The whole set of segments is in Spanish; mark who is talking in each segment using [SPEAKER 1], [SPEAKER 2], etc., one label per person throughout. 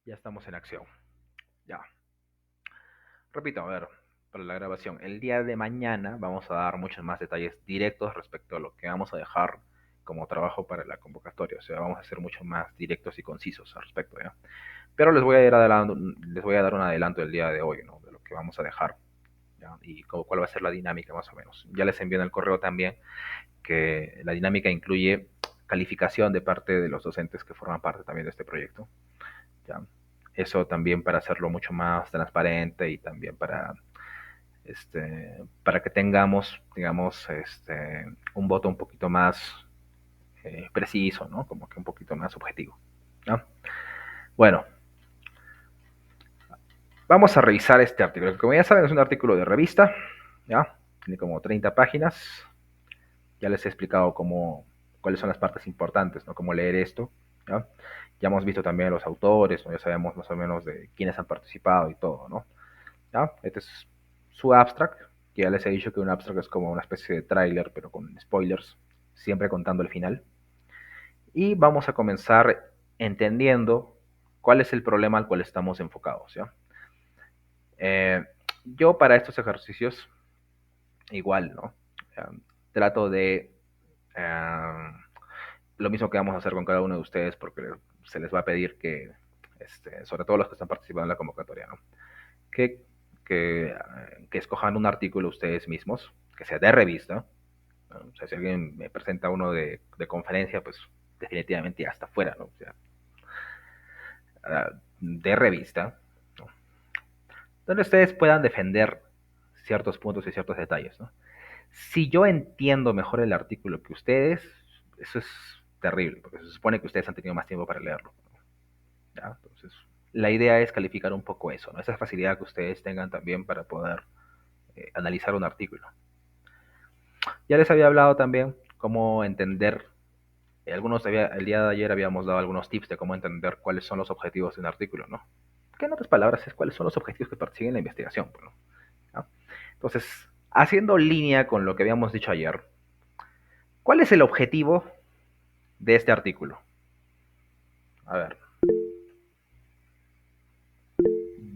[SPEAKER 1] Ya estamos en acción. Ya. Repito, a ver, para la grabación. El día de mañana vamos a dar muchos más detalles directos respecto a lo que vamos a dejar como trabajo para la convocatoria. O sea, vamos a ser mucho más directos y concisos al respecto, ¿ya? Pero les voy a dar un adelanto del día de hoy, ¿no? De lo que vamos a dejar, ¿ya? Y cuál va a ser la dinámica más o menos. Ya les envié en el correo también que la dinámica incluye calificación de parte de los docentes que forman parte también de este proyecto, ¿ya? Eso también para hacerlo mucho más transparente y también para que tengamos, digamos, un voto un poquito más preciso, ¿no? Como que un poquito más objetivo, ¿no? Bueno, vamos a revisar este artículo. Como ya saben, es un artículo de revista, ¿ya? Tiene como 30 páginas. Ya les he explicado cuáles son las partes importantes, ¿no? Cómo leer esto, ¿ya? Ya hemos visto también los autores, ¿no? Ya sabemos más o menos de quiénes han participado y todo, ¿no? ¿Ya? Este es su abstract, que ya les he dicho que un abstract es como una especie de tráiler, pero con spoilers, siempre contando el final. Y vamos a comenzar entendiendo cuál es el problema al cual estamos enfocados, ¿ya? Eh, yo para estos ejercicios, igual, ¿no? Trato de lo mismo que vamos a hacer con cada uno de ustedes, porque se les va a pedir que, sobre todo los que están participando en la convocatoria, ¿no? que, que escojan un artículo ustedes mismos, que sea de revista, ¿no? O sea, si alguien me presenta uno de conferencia, pues definitivamente ya está fuera, ¿no? O sea, de revista, ¿no? Donde ustedes puedan defender ciertos puntos y ciertos detalles, ¿no? Si yo entiendo mejor el artículo que ustedes, eso es terrible, porque se supone que ustedes han tenido más tiempo para leerlo, ¿ya? Entonces, la idea es calificar un poco eso, ¿no? Esa facilidad que ustedes tengan también para poder analizar un artículo. Ya les había hablado también cómo entender, el día de ayer habíamos dado algunos tips de cómo entender cuáles son los objetivos de un artículo, ¿no? Que en otras palabras es cuáles son los objetivos que persiguen la investigación, ¿no? ¿No? Entonces, haciendo línea con lo que habíamos dicho ayer, ¿cuál es el objetivo de este artículo? A ver,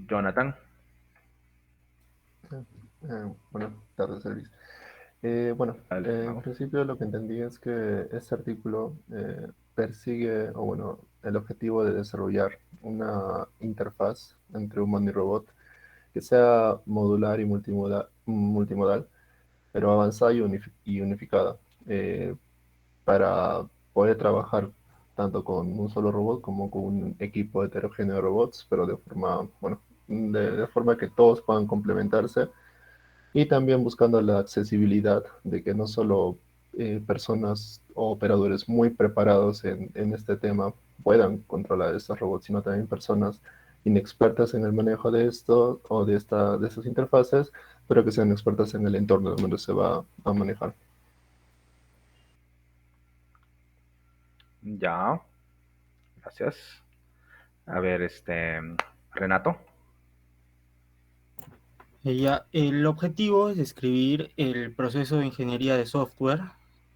[SPEAKER 1] Jonathan.
[SPEAKER 2] Buenas tardes, Elvis. Bueno,
[SPEAKER 1] Dale,
[SPEAKER 2] en
[SPEAKER 1] estimado.
[SPEAKER 2] principio lo que entendí es que este artículo persigue, o bueno, el objetivo de desarrollar una interfaz entre humano y robot que sea modular y multimodal, pero avanzada y unificada, para poder trabajar tanto con un solo robot como con un equipo heterogéneo de robots, pero de forma, bueno, de forma que todos puedan complementarse y también buscando la accesibilidad de que no solo personas o operadores muy preparados en este tema puedan controlar estos robots, sino también personas inexpertas en el manejo de esto o de estas interfaces, pero que sean expertas en el entorno donde se va a manejar.
[SPEAKER 1] Ya, gracias. A ver, Renato.
[SPEAKER 3] El objetivo es describir el proceso de ingeniería de software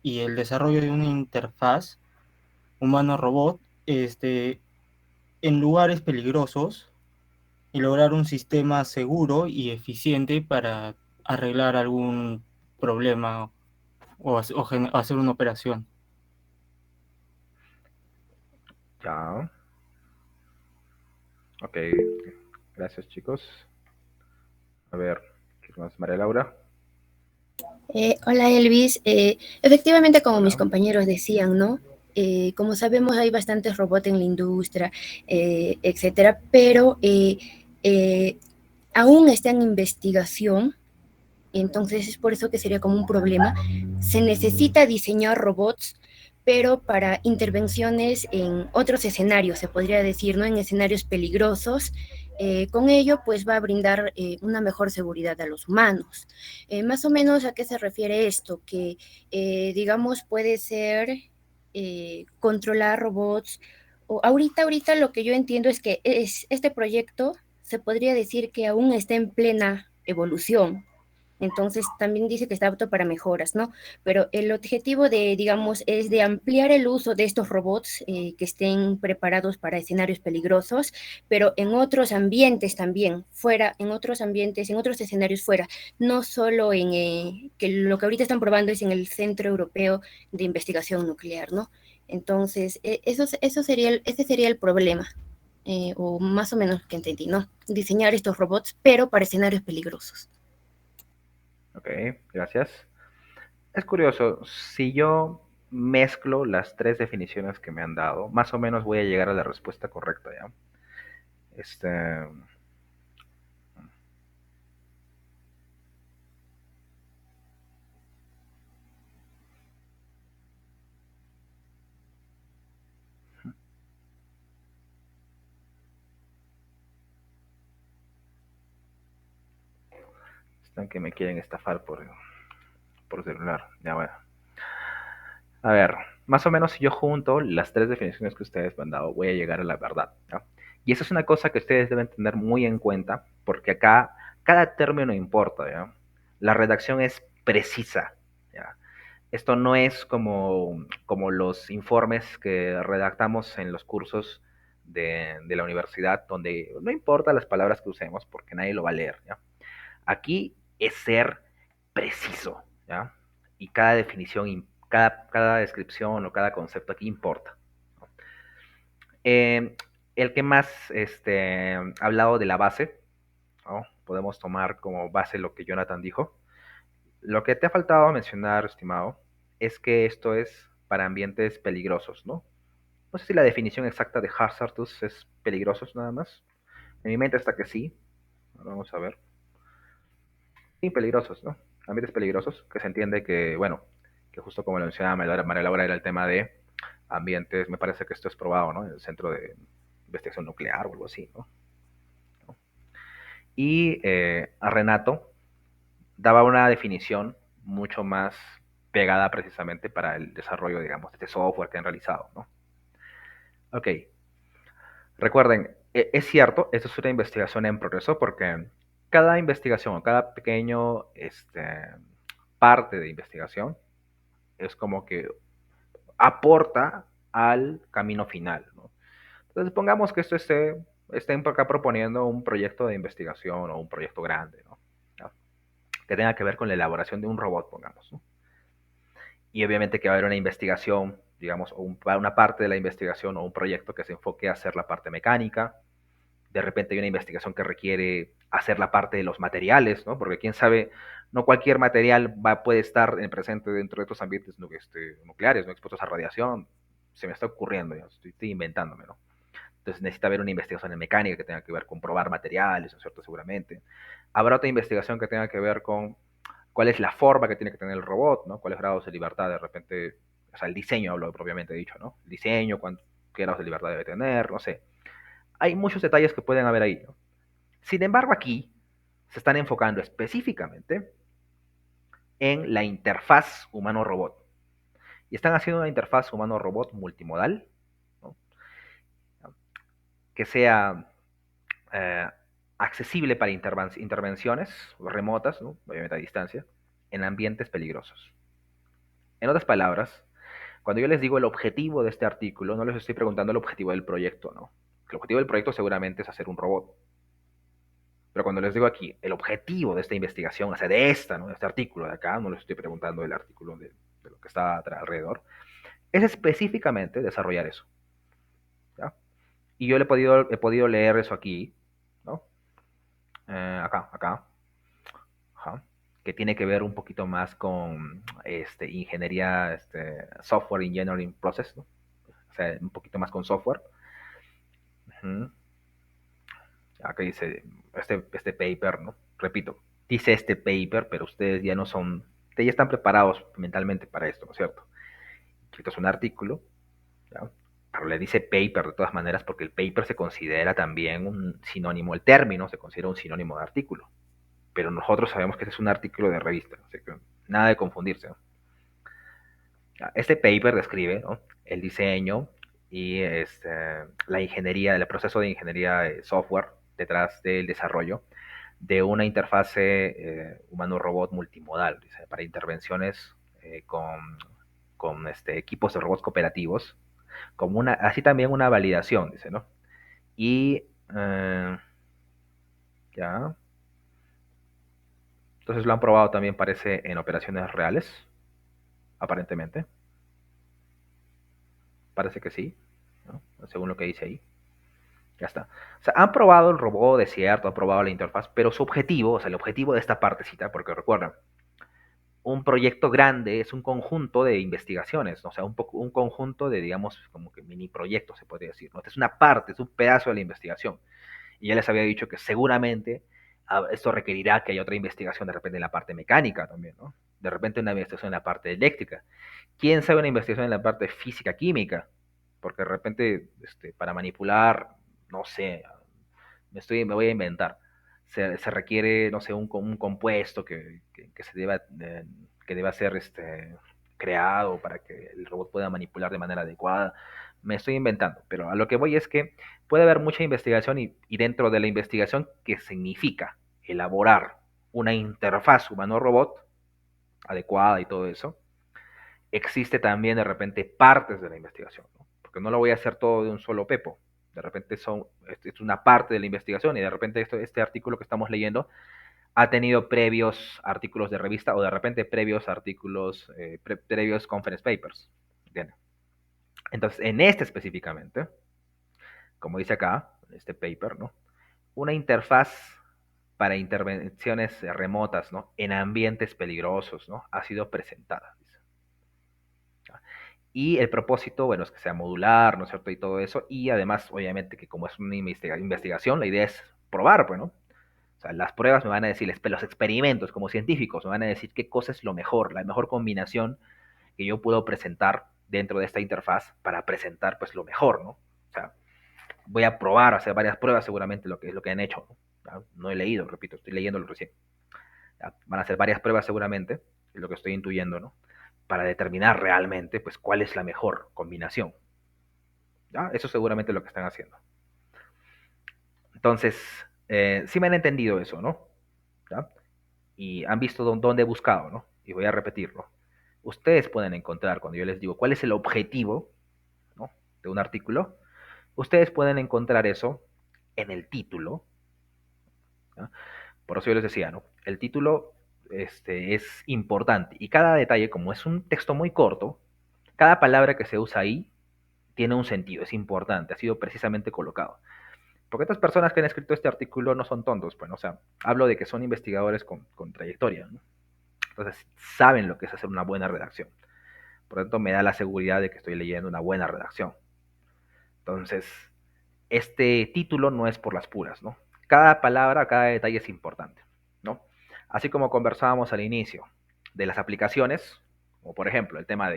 [SPEAKER 3] y el desarrollo de una interfaz humano-robot en lugares peligrosos y lograr un sistema seguro y eficiente para arreglar algún problema o hacer una operación.
[SPEAKER 1] Ya, ok, gracias chicos. A ver, ¿qué más? María Laura.
[SPEAKER 4] Hola Elvis. Efectivamente, como mis
[SPEAKER 1] Hola.
[SPEAKER 4] compañeros decían, ¿no? Como sabemos, hay bastantes robots en la industria, etcétera, pero eh, aún está en investigación. Entonces es por eso que sería como un problema. Se necesita diseñar robots, pero para intervenciones en otros escenarios, se podría decir, ¿no? En escenarios peligrosos. Con ello, pues va a brindar una mejor seguridad a los humanos. Más o menos, ¿a qué se refiere esto? Que, digamos, puede ser controlar robots. O ahorita lo que yo entiendo es que este proyecto se podría decir que aún está en plena evolución. Entonces también dice que está apto para mejoras, ¿no? Pero el objetivo de, digamos, es de ampliar el uso de estos robots que estén preparados para escenarios peligrosos, pero en otros ambientes también, fuera, en otros ambientes, en otros escenarios fuera, no solo en, que lo que ahorita están probando es en el Centro Europeo de Investigación Nuclear, ¿no? Entonces, ese sería el problema, o más o menos que entendí, ¿no? Diseñar estos robots, pero para escenarios peligrosos.
[SPEAKER 1] Ok, gracias. Es curioso, si yo mezclo las tres definiciones que me han dado, más o menos voy a llegar a la respuesta correcta, ¿ya? Este, están que me quieren estafar por celular, ya bueno. A ver, más o menos si yo junto las tres definiciones que ustedes me han dado, voy a llegar a la verdad, ¿ya? Y eso es una cosa que ustedes deben tener muy en cuenta, porque acá cada término importa, ¿ya? La redacción es precisa, ¿ya? Esto no es como los informes que redactamos en los cursos de la universidad, donde no importa las palabras que usemos, porque nadie lo va a leer, ¿ya? Aquí es ser preciso, ¿ya? Y cada definición, cada descripción o cada concepto aquí importa, ¿no? El que más ha hablado de la base, ¿no? Podemos tomar como base lo que Jonathan dijo. Lo que te ha faltado mencionar, estimado, es que esto es para ambientes peligrosos, ¿no? No sé si la definición exacta de hazardous es peligrosos nada más. En mi mente está que sí. Ahora vamos a ver. Sí, peligrosos, ¿no? Ambientes peligrosos, que se entiende que, bueno, que justo como lo mencionaba María Laura, era el tema de ambientes, me parece que esto es probado, ¿no? En el Centro de Investigación Nuclear o algo así, ¿no? Y a Renato daba una definición mucho más pegada precisamente para el desarrollo, digamos, de este software que han realizado, ¿no? Ok, recuerden, es cierto, esto es una investigación en progreso porque cada investigación o cada pequeño parte de investigación es como que aporta al camino final, ¿no? Entonces, pongamos que estén por acá proponiendo un proyecto de investigación o un proyecto grande, ¿no? ¿No? Que tenga que ver con la elaboración de un robot, pongamos, ¿no? Y obviamente que va a haber una investigación, digamos, o una parte de la investigación o un proyecto que se enfoque a hacer la parte mecánica. De repente hay una investigación que requiere hacer la parte de los materiales, ¿no? Porque quién sabe, no cualquier material puede estar presente dentro de estos ambientes nucleares, ¿no? Expuestos a radiación. Se me está ocurriendo, ya estoy inventándome, ¿no? Entonces necesita haber una investigación en mecánica que tenga que ver con probar materiales, ¿no es cierto? Seguramente. Habrá otra investigación que tenga que ver con cuál es la forma que tiene que tener el robot, ¿no? Cuáles grados de libertad de repente, o sea, el diseño, hablo propiamente dicho, ¿no? El diseño, qué grados de libertad debe tener, no sé. Hay muchos detalles que pueden haber ahí, ¿no? Sin embargo, aquí se están enfocando específicamente en la interfaz humano-robot. Y están haciendo una interfaz humano-robot multimodal, ¿no? Que sea eh, accesible para intervenciones remotas, ¿no? Obviamente a distancia, en ambientes peligrosos. En otras palabras, cuando yo les digo el objetivo de este artículo, no les estoy preguntando el objetivo del proyecto, ¿no? El objetivo del proyecto seguramente es hacer un robot. Pero cuando les digo aquí el objetivo de esta investigación, o sea, de esta, ¿no? De este artículo de acá, no les estoy preguntando el artículo de lo que está alrededor, es específicamente desarrollar eso, ¿ya? Y yo he podido leer eso aquí, ¿no? Acá, ajá, que tiene que ver un poquito más con ingeniería, software engineering process, ¿no? O sea, un poquito más con software. Ujú. Acá dice este paper, ¿no? Repito, dice este paper, pero ustedes ya no son, ustedes ya están preparados mentalmente para esto, ¿no es cierto? Esto es un artículo, ¿ya? Pero le dice paper de todas maneras porque el paper se considera también un sinónimo, el término se considera un sinónimo de artículo, pero nosotros sabemos que este es un artículo de revista, así que nada de confundirse, ¿no? Este paper describe, ¿no? El diseño y la ingeniería, el proceso de ingeniería de software detrás del desarrollo de una interfase humano-robot multimodal, dice, para intervenciones con equipos de robots cooperativos, así también una validación, dice, ¿no? Y ya. Entonces lo han probado también, parece, en operaciones reales, aparentemente. Parece que sí, ¿no? Según lo que dice ahí. Ya está. O sea, han probado el robot, de cierto, han probado la interfaz, pero su objetivo, o sea, el objetivo de esta partecita, porque recuerda, un proyecto grande es un conjunto de investigaciones, ¿no? O sea, un conjunto de, digamos, como que mini proyectos, se podría decir, ¿no? Esta es una parte, es un pedazo de la investigación. Y ya les había dicho que seguramente esto requerirá que haya otra investigación de repente en la parte mecánica también, ¿no? De repente una investigación en la parte eléctrica. ¿Quién sabe una investigación en la parte física química? Porque de repente, para manipular, no sé, me voy a inventar. Se requiere, no sé, un compuesto que deba ser creado para que el robot pueda manipular de manera adecuada. Me estoy inventando, pero a lo que voy es que puede haber mucha investigación y dentro de la investigación que significa elaborar una interfaz humano-robot adecuada y todo eso, existe también de repente partes de la investigación, ¿no? Porque no lo voy a hacer todo de un solo pepo. De repente es una parte de la investigación y de repente este artículo que estamos leyendo ha tenido previos artículos de revista o de repente previos artículos, previos conference papers. ¿Entienden? Entonces, en este específicamente, como dice acá, en este paper, ¿no? Una interfaz para intervenciones remotas, ¿no? En ambientes peligrosos, ¿no? Ha sido presentada. Y el propósito, bueno, es que sea modular, ¿no es cierto? Y todo eso. Y además, obviamente, que como es una investigación, la idea es probar, pues, ¿no? O sea, las pruebas me van a decir, los experimentos como científicos me van a decir qué cosa es lo mejor, la mejor combinación que yo puedo presentar dentro de esta interfaz para presentar, pues, lo mejor, ¿no? O sea, voy a probar, hacer varias pruebas seguramente lo que es lo que han hecho, ¿no? ¿Ya? No he leído, repito, estoy leyéndolo recién. ¿Ya? Van a hacer varias pruebas seguramente, es lo que estoy intuyendo, ¿no? Para determinar realmente, pues, cuál es la mejor combinación. ¿Ya? Eso seguramente es lo que están haciendo. Entonces, sí me han entendido eso, ¿no? ¿Ya? Y han visto dónde he buscado, ¿no? Y voy a repetirlo. Ustedes pueden encontrar, cuando yo les digo cuál es el objetivo, ¿no?, de un artículo, ustedes pueden encontrar eso en el título. ¿Ya? Por eso yo les decía, ¿no? El título es importante. Y cada detalle, como es un texto muy corto, cada palabra que se usa ahí tiene un sentido, es importante, ha sido precisamente colocado. Porque estas personas que han escrito este artículo no son tontos, pues, ¿no? O sea, hablo de que son investigadores con trayectoria, ¿no? Entonces, saben lo que es hacer una buena redacción. Por lo tanto, me da la seguridad de que estoy leyendo una buena redacción. Entonces, este título no es por las puras, ¿no? Cada palabra, cada detalle es importante, ¿no? Así como conversábamos al inicio de las aplicaciones, como por ejemplo el tema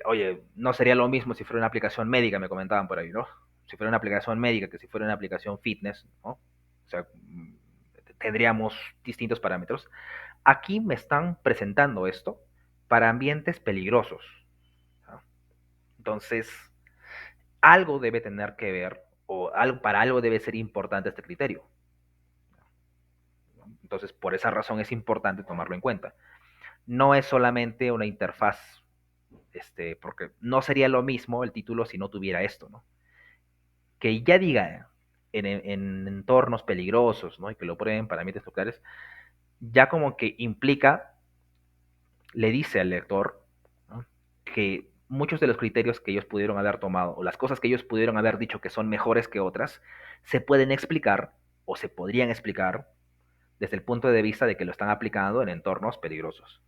[SPEAKER 1] oye, no sería lo mismo si fuera una aplicación médica, me comentaban por ahí, ¿no? Si fuera una aplicación médica que si fuera una aplicación fitness, ¿no? O sea, tendríamos distintos parámetros. Aquí me están presentando esto para ambientes peligrosos, ¿no? Entonces, algo debe tener que ver, o para algo debe ser importante este criterio. Entonces, por esa razón es importante tomarlo en cuenta. No es solamente una interfaz, porque no sería lo mismo el título si no tuviera esto, ¿no? Que ya diga en entornos peligrosos, ¿no? Y que lo prueben para ambientes nucleares, ya como que implica, le dice al lector, ¿no?, que muchos de los criterios que ellos pudieron haber tomado, o las cosas que ellos pudieron haber dicho que son mejores que otras, se pueden explicar, o se podrían explicar, desde el punto de vista de que lo están aplicando en entornos peligrosos.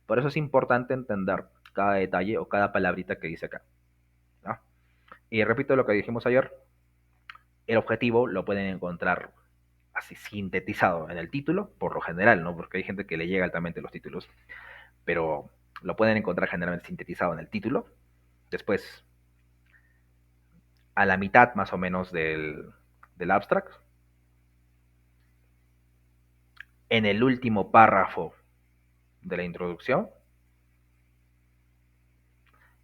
[SPEAKER 1] Por eso es importante entender cada detalle o cada palabrita que dice acá, ¿no? Y repito lo que dijimos ayer, el objetivo lo pueden encontrar así sintetizado en el título, por lo general, ¿no? Porque hay gente que le llega altamente los títulos, pero lo pueden encontrar generalmente sintetizado en el título. Después, a la mitad más o menos del abstract, en el último párrafo de la introducción,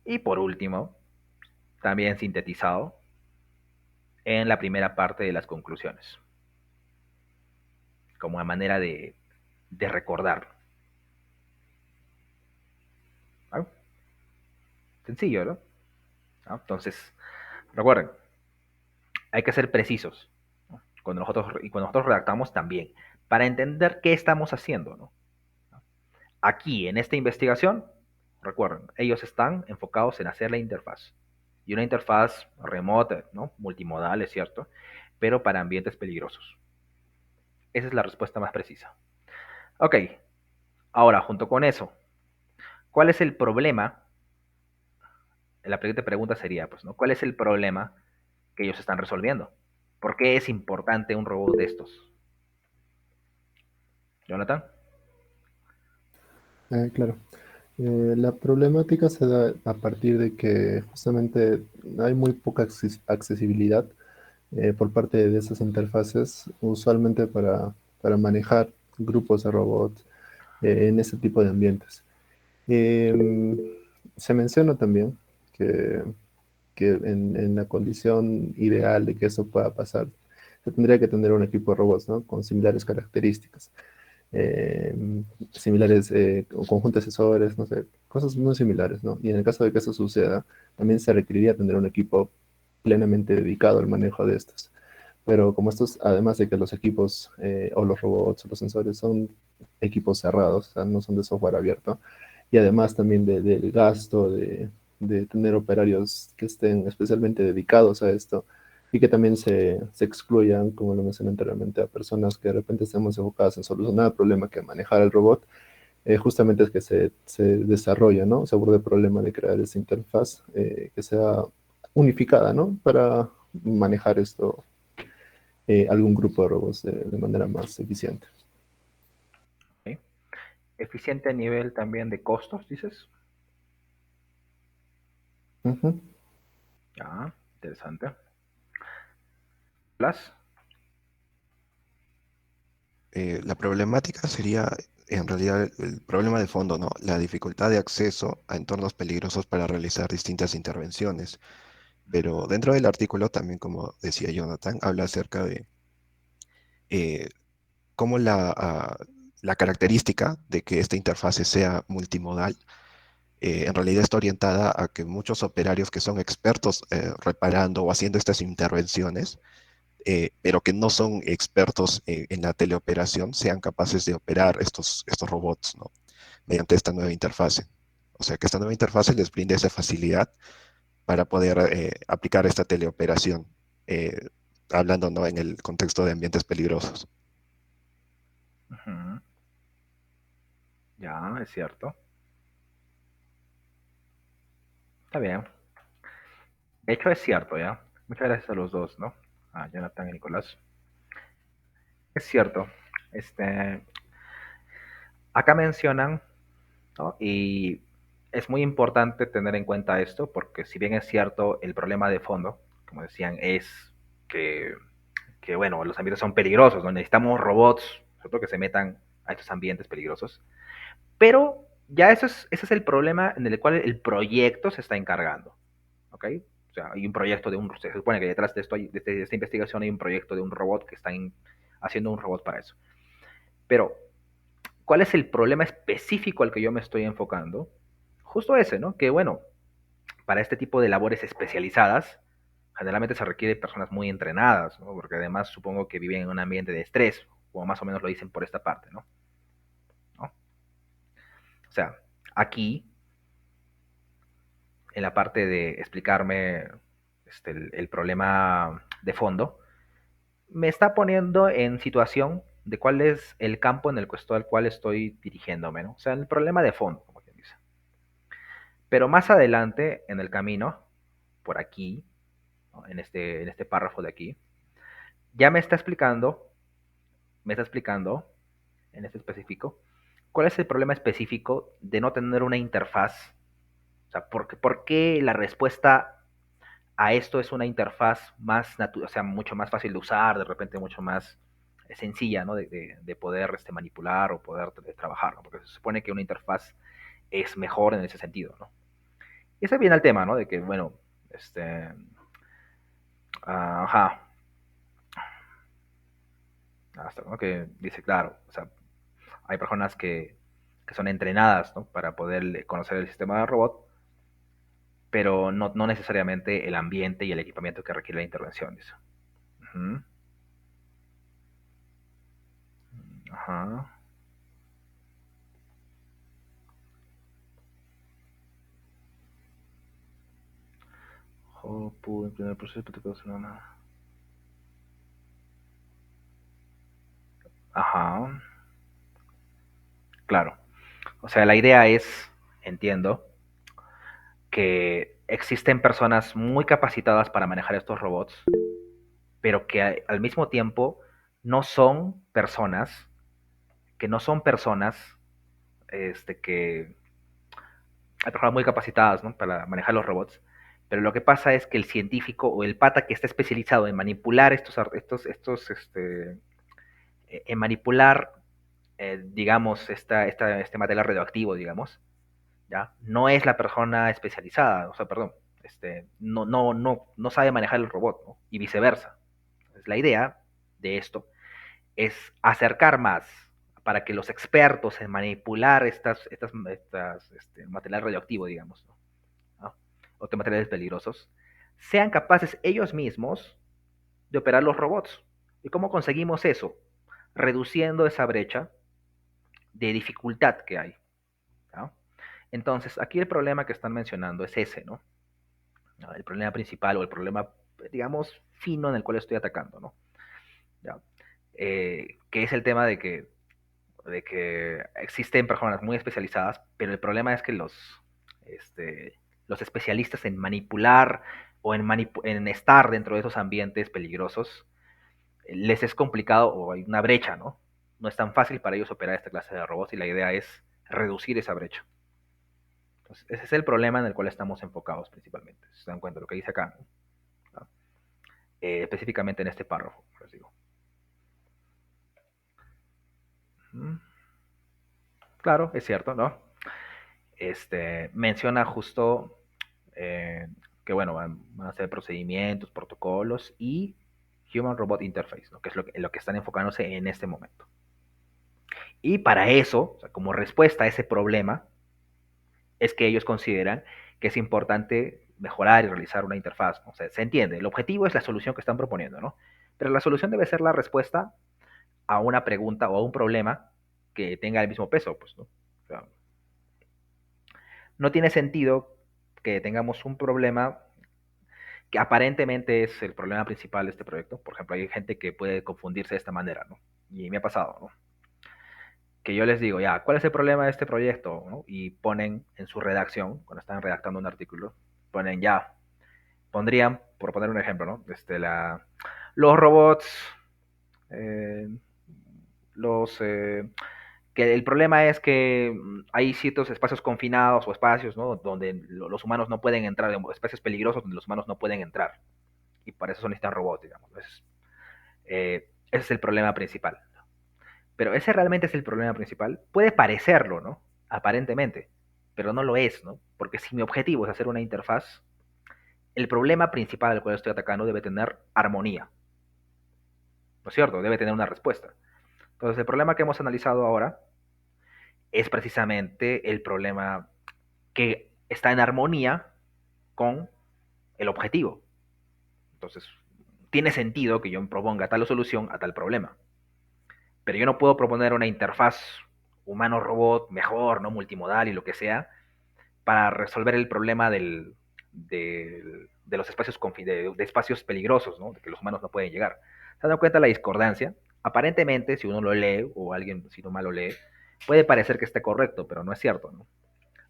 [SPEAKER 1] y por último, también sintetizado en la primera parte de las conclusiones. como una manera de recordar. ¿No? Sencillo, ¿no? ¿No? Entonces, recuerden, hay que ser precisos, ¿no? Cuando nosotros redactamos también, para entender qué estamos haciendo, ¿no? Aquí, en esta investigación, recuerden, ellos están enfocados en hacer la interfaz. Y una interfaz remota, ¿no? Multimodal, es cierto, pero para ambientes peligrosos. Esa es la respuesta más precisa. Ok, ahora, junto con eso, ¿cuál es el problema? La siguiente pregunta sería, pues, ¿no? ¿Cuál es el problema que ellos están resolviendo? ¿Por qué es importante un robot de estos? Jonathan.
[SPEAKER 2] Claro. La problemática se da a partir de que justamente hay muy poca accesibilidad por parte de esas interfaces, usualmente para manejar grupos de robots en ese tipo de ambientes. Em, Se menciona también que, que en la condición ideal de que eso pueda pasar, se tendría que tener un equipo de robots, ¿no? Con similares características, eh, similares conjuntos de sensores, no sé, cosas muy similares, ¿no? Y en el caso de que eso suceda, también se requeriría tener un equipo plenamente dedicado al manejo de estos. Pero como estos, además de que los equipos o los robots o los sensores son equipos cerrados, o sea, no son de software abierto, y además también del gasto de tener operarios que estén especialmente dedicados a esto y que también se excluyan, como lo mencioné anteriormente, a personas que de repente estemos enfocadas en solucionar el problema que manejar el robot, justamente es que se desarrolla, ¿no? Se aborda el problema de crear esa interfaz que sea unificada, ¿no? Para manejar esto, algún grupo de robots de manera más eficiente.
[SPEAKER 1] ¿Sí? Eficiente a nivel también de costos, dices.
[SPEAKER 2] Ujú.
[SPEAKER 1] Ya, interesante. Plus.
[SPEAKER 5] La problemática sería en realidad el problema de fondo, ¿no? La dificultad de acceso a entornos peligrosos para realizar distintas intervenciones. Pero dentro del artículo también, como decía Jonathan, habla acerca de eh, cómo la característica de que esta interfase sea multimodal en realidad está orientada a que muchos operarios que son expertos reparando o haciendo estas intervenciones, pero que no son expertos en la teleoperación, sean capaces de operar estos robots, ¿no? Mediante esta nueva interfase. O sea, que esta nueva interfase les brinde esa facilidad para poder aplicar esta teleoperación, eh, hablando, ¿no? En el contexto de ambientes peligrosos.
[SPEAKER 1] Ujú. Ya, es cierto. Está bien. De hecho, es cierto, ¿ya? Muchas gracias a los dos, ¿no? A Jonathan y Nicolás. Es cierto. Este, acá mencionan, ¿no? Y es muy importante tener en cuenta esto, porque si bien es cierto, el problema de fondo, como decían, es que, bueno, los ambientes son peligrosos, ¿no? Necesitamos robots, sobre todo que se metan a estos ambientes peligrosos. Pero ya ese es el problema en el cual el proyecto se está encargando, ¿ok? O sea, hay un proyecto se supone que detrás de, de esta investigación hay un proyecto de un robot que están haciendo un robot para eso. Pero, ¿cuál es el problema específico al que yo me estoy enfocando? Justo ese, ¿no? Que bueno, para este tipo de labores especializadas, generalmente se requiere personas muy entrenadas, ¿no? Porque además supongo que viven en un ambiente de estrés, como más o menos lo dicen por esta parte, ¿no? ¿No? O sea, aquí, en la parte de explicarme el problema de fondo, me está poniendo en situación de cuál es el campo en el cual estoy dirigiéndome, ¿no? O sea, el problema de fondo, como quien dice. Pero más adelante en el camino, por aquí, ¿no? En este párrafo de aquí, ya me está explicando, en este específico, cuál es el problema específico de no tener una interfaz. O sea, por qué la respuesta a esto es una interfaz más natural, o sea, mucho más fácil de usar, de repente mucho más sencilla, ¿no? De poder manipular o poder trabajar, ¿no? Porque se supone que una interfaz es mejor en ese sentido, ¿no? Y ese viene al tema, ¿no? De que, bueno, ajá, Master, ¿no? Que dice, claro, o sea, hay personas que son entrenadas, ¿no? Para poder conocer el sistema del robot, pero no necesariamente el ambiente y el equipamiento que requiere la intervención, dice. Ujú. Ajá. Hopu, en primer proceso, te puedo hacer una... Ajá, claro. O sea, la idea es, entiendo, que existen personas muy capacitadas para manejar estos robots, pero que al mismo tiempo no son personas, que no son personas, que hay personas muy capacitadas, ¿no? Para manejar los robots, pero lo que pasa es que el científico o el pata que está especializado en manipular en manipular, digamos, este material radioactivo, digamos, ¿ya? No es la persona especializada, o sea, perdón, no sabe manejar el robot, ¿no? Y viceversa. Entonces, la idea de esto es acercar más para que los expertos en manipular material radioactivo, digamos, ¿no? ¿No? Otros materiales peligrosos, sean capaces ellos mismos de operar los robots. ¿Y cómo conseguimos eso? Reduciendo esa brecha de dificultad que hay, ¿no? Entonces, aquí el problema que están mencionando es ese, ¿no? El problema principal o el problema, digamos, fino en el cual estoy atacando, ¿no? ¿Ya? Que es el tema de que existen personas muy especializadas, pero el problema es que los especialistas en manipular o en estar dentro de esos ambientes peligrosos, les es complicado o hay una brecha, ¿no? No es tan fácil para ellos operar esta clase de robots y la idea es reducir esa brecha. Entonces, ese es el problema en el cual estamos enfocados principalmente. Si se dan cuenta de lo que dice acá, ¿no? Específicamente en este párrafo, les digo. Claro, es cierto, ¿no? Menciona justo que, bueno, van a ser procedimientos, protocolos y Human Robot Interface, ¿no? Que es lo que están enfocándose en este momento. Y para eso, o sea, como respuesta a ese problema, es que ellos consideran que es importante mejorar y realizar una interfaz, ¿no? O sea, se entiende, el objetivo es la solución que están proponiendo, ¿no? Pero la solución debe ser la respuesta a una pregunta o a un problema que tenga el mismo peso, pues, ¿no? O sea, no tiene sentido que tengamos un problema que aparentemente es el problema principal de este proyecto. Por ejemplo, hay gente que puede confundirse de esta manera, ¿no? Y me ha pasado, ¿no? Que yo les digo, ya, ¿cuál es el problema de este proyecto? ¿No? Y ponen en su redacción, cuando están redactando un artículo, ponen ya, pondrían, por poner un ejemplo, ¿no? Los robots, eh, los que el problema es que hay ciertos espacios confinados o espacios, ¿no? Donde los humanos no pueden entrar, espacios peligrosos donde los humanos no pueden entrar. Y para eso son necesitan robots, digamos. Ese es el problema principal. Pero ese realmente es el problema principal. Puede parecerlo, ¿no? Aparentemente, pero no lo es, ¿no? Porque si mi objetivo es hacer una interfaz, el problema principal al cual estoy atacando debe tener armonía, ¿no es cierto? Debe tener una respuesta. Entonces, el problema que hemos analizado ahora es precisamente el problema que está en armonía con el objetivo. Entonces, tiene sentido que yo me proponga tal solución a tal problema. Pero yo no puedo proponer una interfaz humano-robot mejor, ¿no? Multimodal y lo que sea, para resolver el problema de los espacios, de espacios peligrosos, ¿no? De que los humanos no pueden llegar. ¿Se dan cuenta de la discordancia? Aparentemente, si uno lo lee, o alguien, si no mal lo lee, puede parecer que esté correcto, pero no es cierto, ¿no?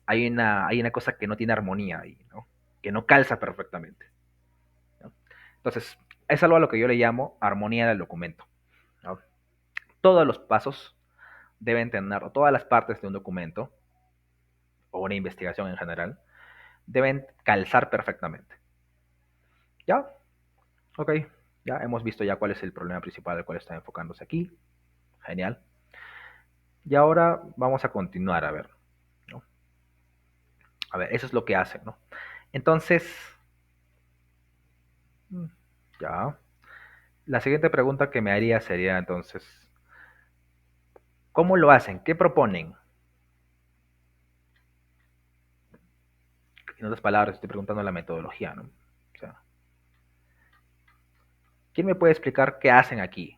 [SPEAKER 1] Hay una cosa que no tiene armonía ahí, ¿no? Que no calza perfectamente, ¿no? Entonces, es algo a lo que yo le llamo armonía del documento, ¿no? Todos los pasos deben tener, o todas las partes de un documento, o una investigación en general, deben calzar perfectamente. ¿Ya? Ok. Ya hemos visto ya cuál es el problema principal al cual está enfocándose aquí. Genial. Y ahora vamos a continuar a ver, ¿no? A ver, eso es lo que hacen, ¿no? Entonces, ya. La siguiente pregunta que me haría sería entonces, ¿Cómo lo hacen? ¿Qué proponen? En otras palabras, estoy preguntando la metodología, ¿no? O sea, ¿quién me puede explicar qué hacen aquí?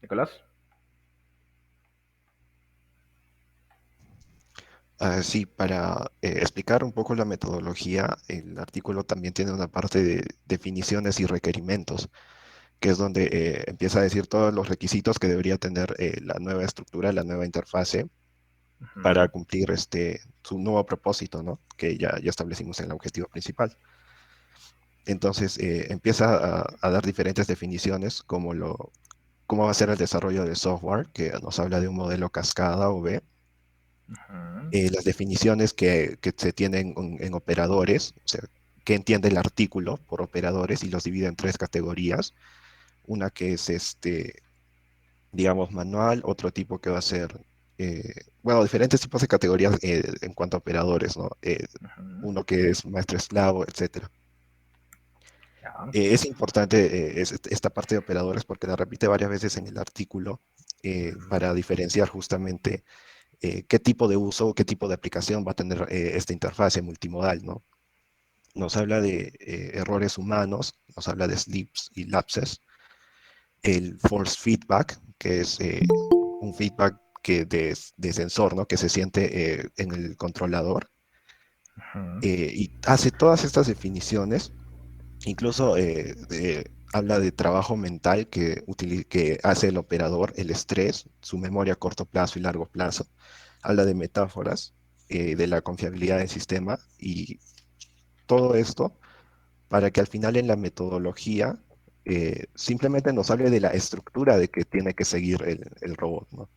[SPEAKER 1] Nicolás.
[SPEAKER 5] Sí, para explicar un poco la metodología, el artículo también tiene una parte de definiciones y requerimientos, que es donde empieza a decir todos los requisitos que debería tener la nueva estructura, la nueva interfase, para
[SPEAKER 1] Ujú,
[SPEAKER 5] cumplir su nuevo propósito, ¿no? Que ya establecimos en el objetivo principal. Entonces, empieza a dar diferentes definiciones, como cómo va a ser el desarrollo del software, que nos habla de un modelo cascada o B,
[SPEAKER 1] ujú,
[SPEAKER 5] las definiciones que se tienen en operadores, o sea, qué entiende el artículo por operadores y los divide en tres categorías. Una que es, digamos, manual, otro tipo que va a ser, bueno, diferentes tipos de categorías en cuanto a operadores, ¿no?
[SPEAKER 1] ujú.
[SPEAKER 5] Uno que es maestro esclavo, etcétera.
[SPEAKER 1] Ya.
[SPEAKER 5] Es importante esta parte de operadores porque la repite varias veces en el artículo
[SPEAKER 1] Ujú,
[SPEAKER 5] para diferenciar justamente qué tipo de uso o qué tipo de aplicación va a tener esta interfase multimodal, ¿no? Nos habla de errores humanos, nos habla de slips y lapses, el force feedback, que es un feedback de sensor, ¿no? Que se siente en el controlador,
[SPEAKER 1] ujú,
[SPEAKER 5] y hace todas estas definiciones. Incluso habla de trabajo mental que hace el operador, el estrés, su memoria a corto plazo y largo plazo. Habla de metáforas, de la confiabilidad del sistema y todo esto para que al final en la metodología simplemente nos hable de la estructura de que tiene que seguir el robot, ¿no?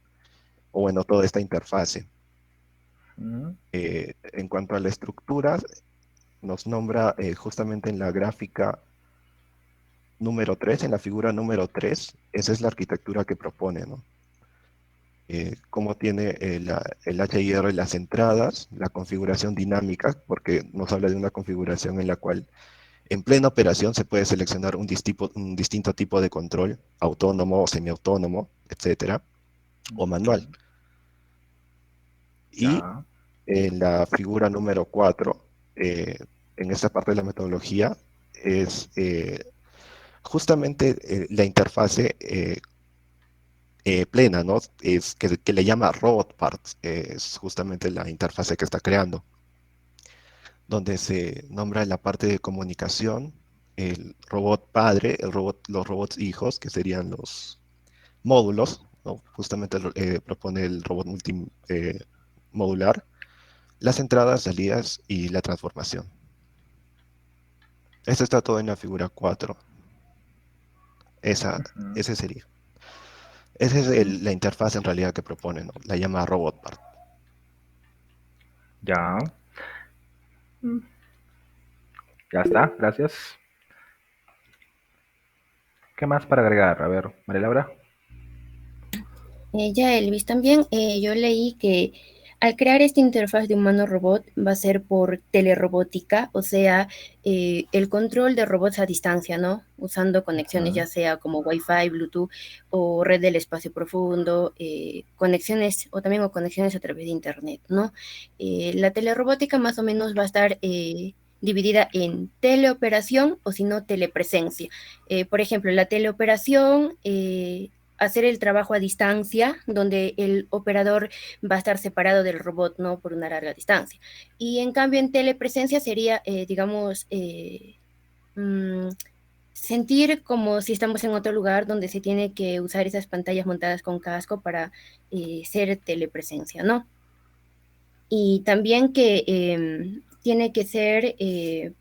[SPEAKER 5] O bueno, toda esta interfase.
[SPEAKER 1] ujú,
[SPEAKER 5] En cuanto a la estructura, nos nombra justamente en la gráfica número 3 en la figura número 3 esa es la arquitectura que propone, ¿no? Cómo tiene el HIR las entradas, la configuración dinámica, porque nos habla de una configuración en la cual en plena operación se puede seleccionar un distinto tipo de control, autónomo o semiautónomo, etcétera, o manual.
[SPEAKER 1] ujú.
[SPEAKER 5] Y
[SPEAKER 1] Ya.
[SPEAKER 5] en la figura número 4 en esta parte de la metodología, es justamente la interfase plena, ¿no? Es que le llama Robot Parts, es justamente la interfase que está creando, donde se nombra la parte de comunicación, el robot padre, los robots hijos, que serían los módulos, ¿no? Justamente propone el robot multimodular, las entradas, salidas y la transformación. Esto está todo en la figura 4. Esa,
[SPEAKER 1] Ujú,
[SPEAKER 5] ese sería. Esa es
[SPEAKER 1] ujú.
[SPEAKER 5] la interfaz en realidad que propone, ¿no? La llama Robot Part.
[SPEAKER 1] Ya. Mm, ya está, gracias. ¿Qué más para agregar? A ver, María Laura.
[SPEAKER 4] Ya, Elvis, también yo leí que al crear esta interfaz de humano-robot va a ser por telerobótica, o sea, el control de robots a distancia, ¿no? Usando conexiones
[SPEAKER 1] Ujú,
[SPEAKER 4] ya sea como Wi-Fi, Bluetooth o red del espacio profundo, conexiones o también o conexiones a través de Internet, ¿no? La telerobótica más o menos va a estar dividida en teleoperación o si no telepresencia. Por ejemplo, la teleoperación hacer el trabajo a distancia, donde el operador va a estar separado del robot, ¿no? Por una larga distancia. Y en cambio en telepresencia sería, digamos, mmm, sentir como si estamos en otro lugar donde se tiene que usar esas pantallas montadas con casco para ser telepresencia, ¿no? Y también que tiene que ser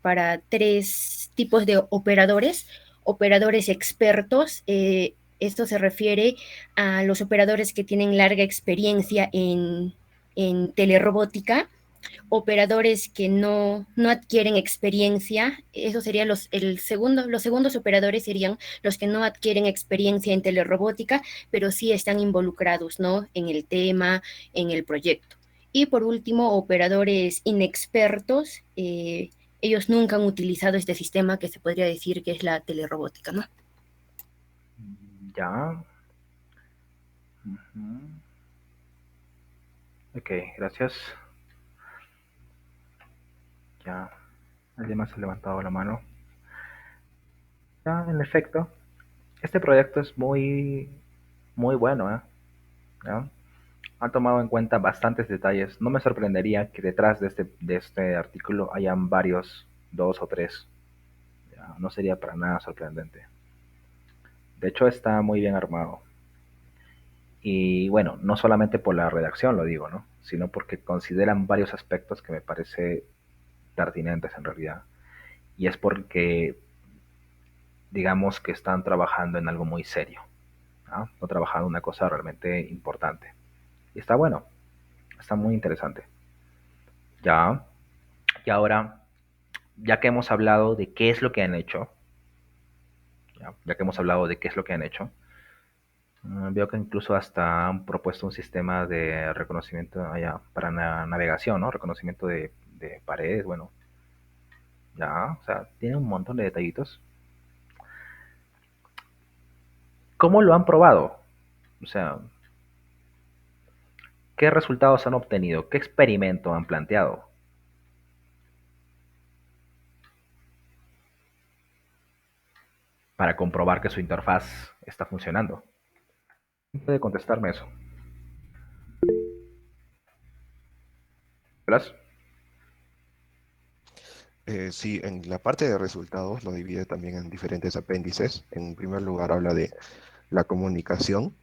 [SPEAKER 4] para tres tipos de operadores, operadores expertos. Esto se refiere a los operadores que tienen larga experiencia en telerobótica, operadores que no adquieren experiencia, eso sería los segundos operadores serían los que no adquieren experiencia en telerobótica, pero sí están involucrados, ¿no? En el tema, en el proyecto. Y por último, operadores inexpertos, ellos nunca han utilizado este sistema que se podría decir que es la telerobótica, ¿no?
[SPEAKER 1] Ya. Ok, gracias. Ya. ¿Alguien más ha levantado la mano? Ya, en efecto, este proyecto es muy bueno, ¿eh? ¿Ya? Han tomado en cuenta bastantes detalles. No me sorprendería que detrás de este artículo hayan varios, dos o tres. Ya, no sería para nada sorprendente. De hecho, está muy bien armado. Y bueno, no solamente por la redacción lo digo, ¿no? Sino porque consideran varios aspectos que me parece pertinentes en realidad. Y es porque, digamos que están trabajando en algo muy serio, ¿no? No trabajando en una cosa realmente importante. Y está bueno, está muy interesante. Ya, y ahora, ya que hemos hablado de qué es lo que han hecho, ya que hemos hablado de qué es lo que han hecho, veo que incluso hasta han propuesto un sistema de reconocimiento allá para navegación, ¿no? Reconocimiento de paredes, bueno, ya, o sea, tiene un montón de detallitos. ¿Cómo lo han probado? O sea, ¿qué resultados han obtenido? ¿Qué experimento han planteado para comprobar que su interfaz está funcionando? ¿Quién puede contestarme eso? ¿Blas?
[SPEAKER 5] Sí, en la parte de resultados lo divide también en diferentes apéndices. En primer lugar habla de la comunicación.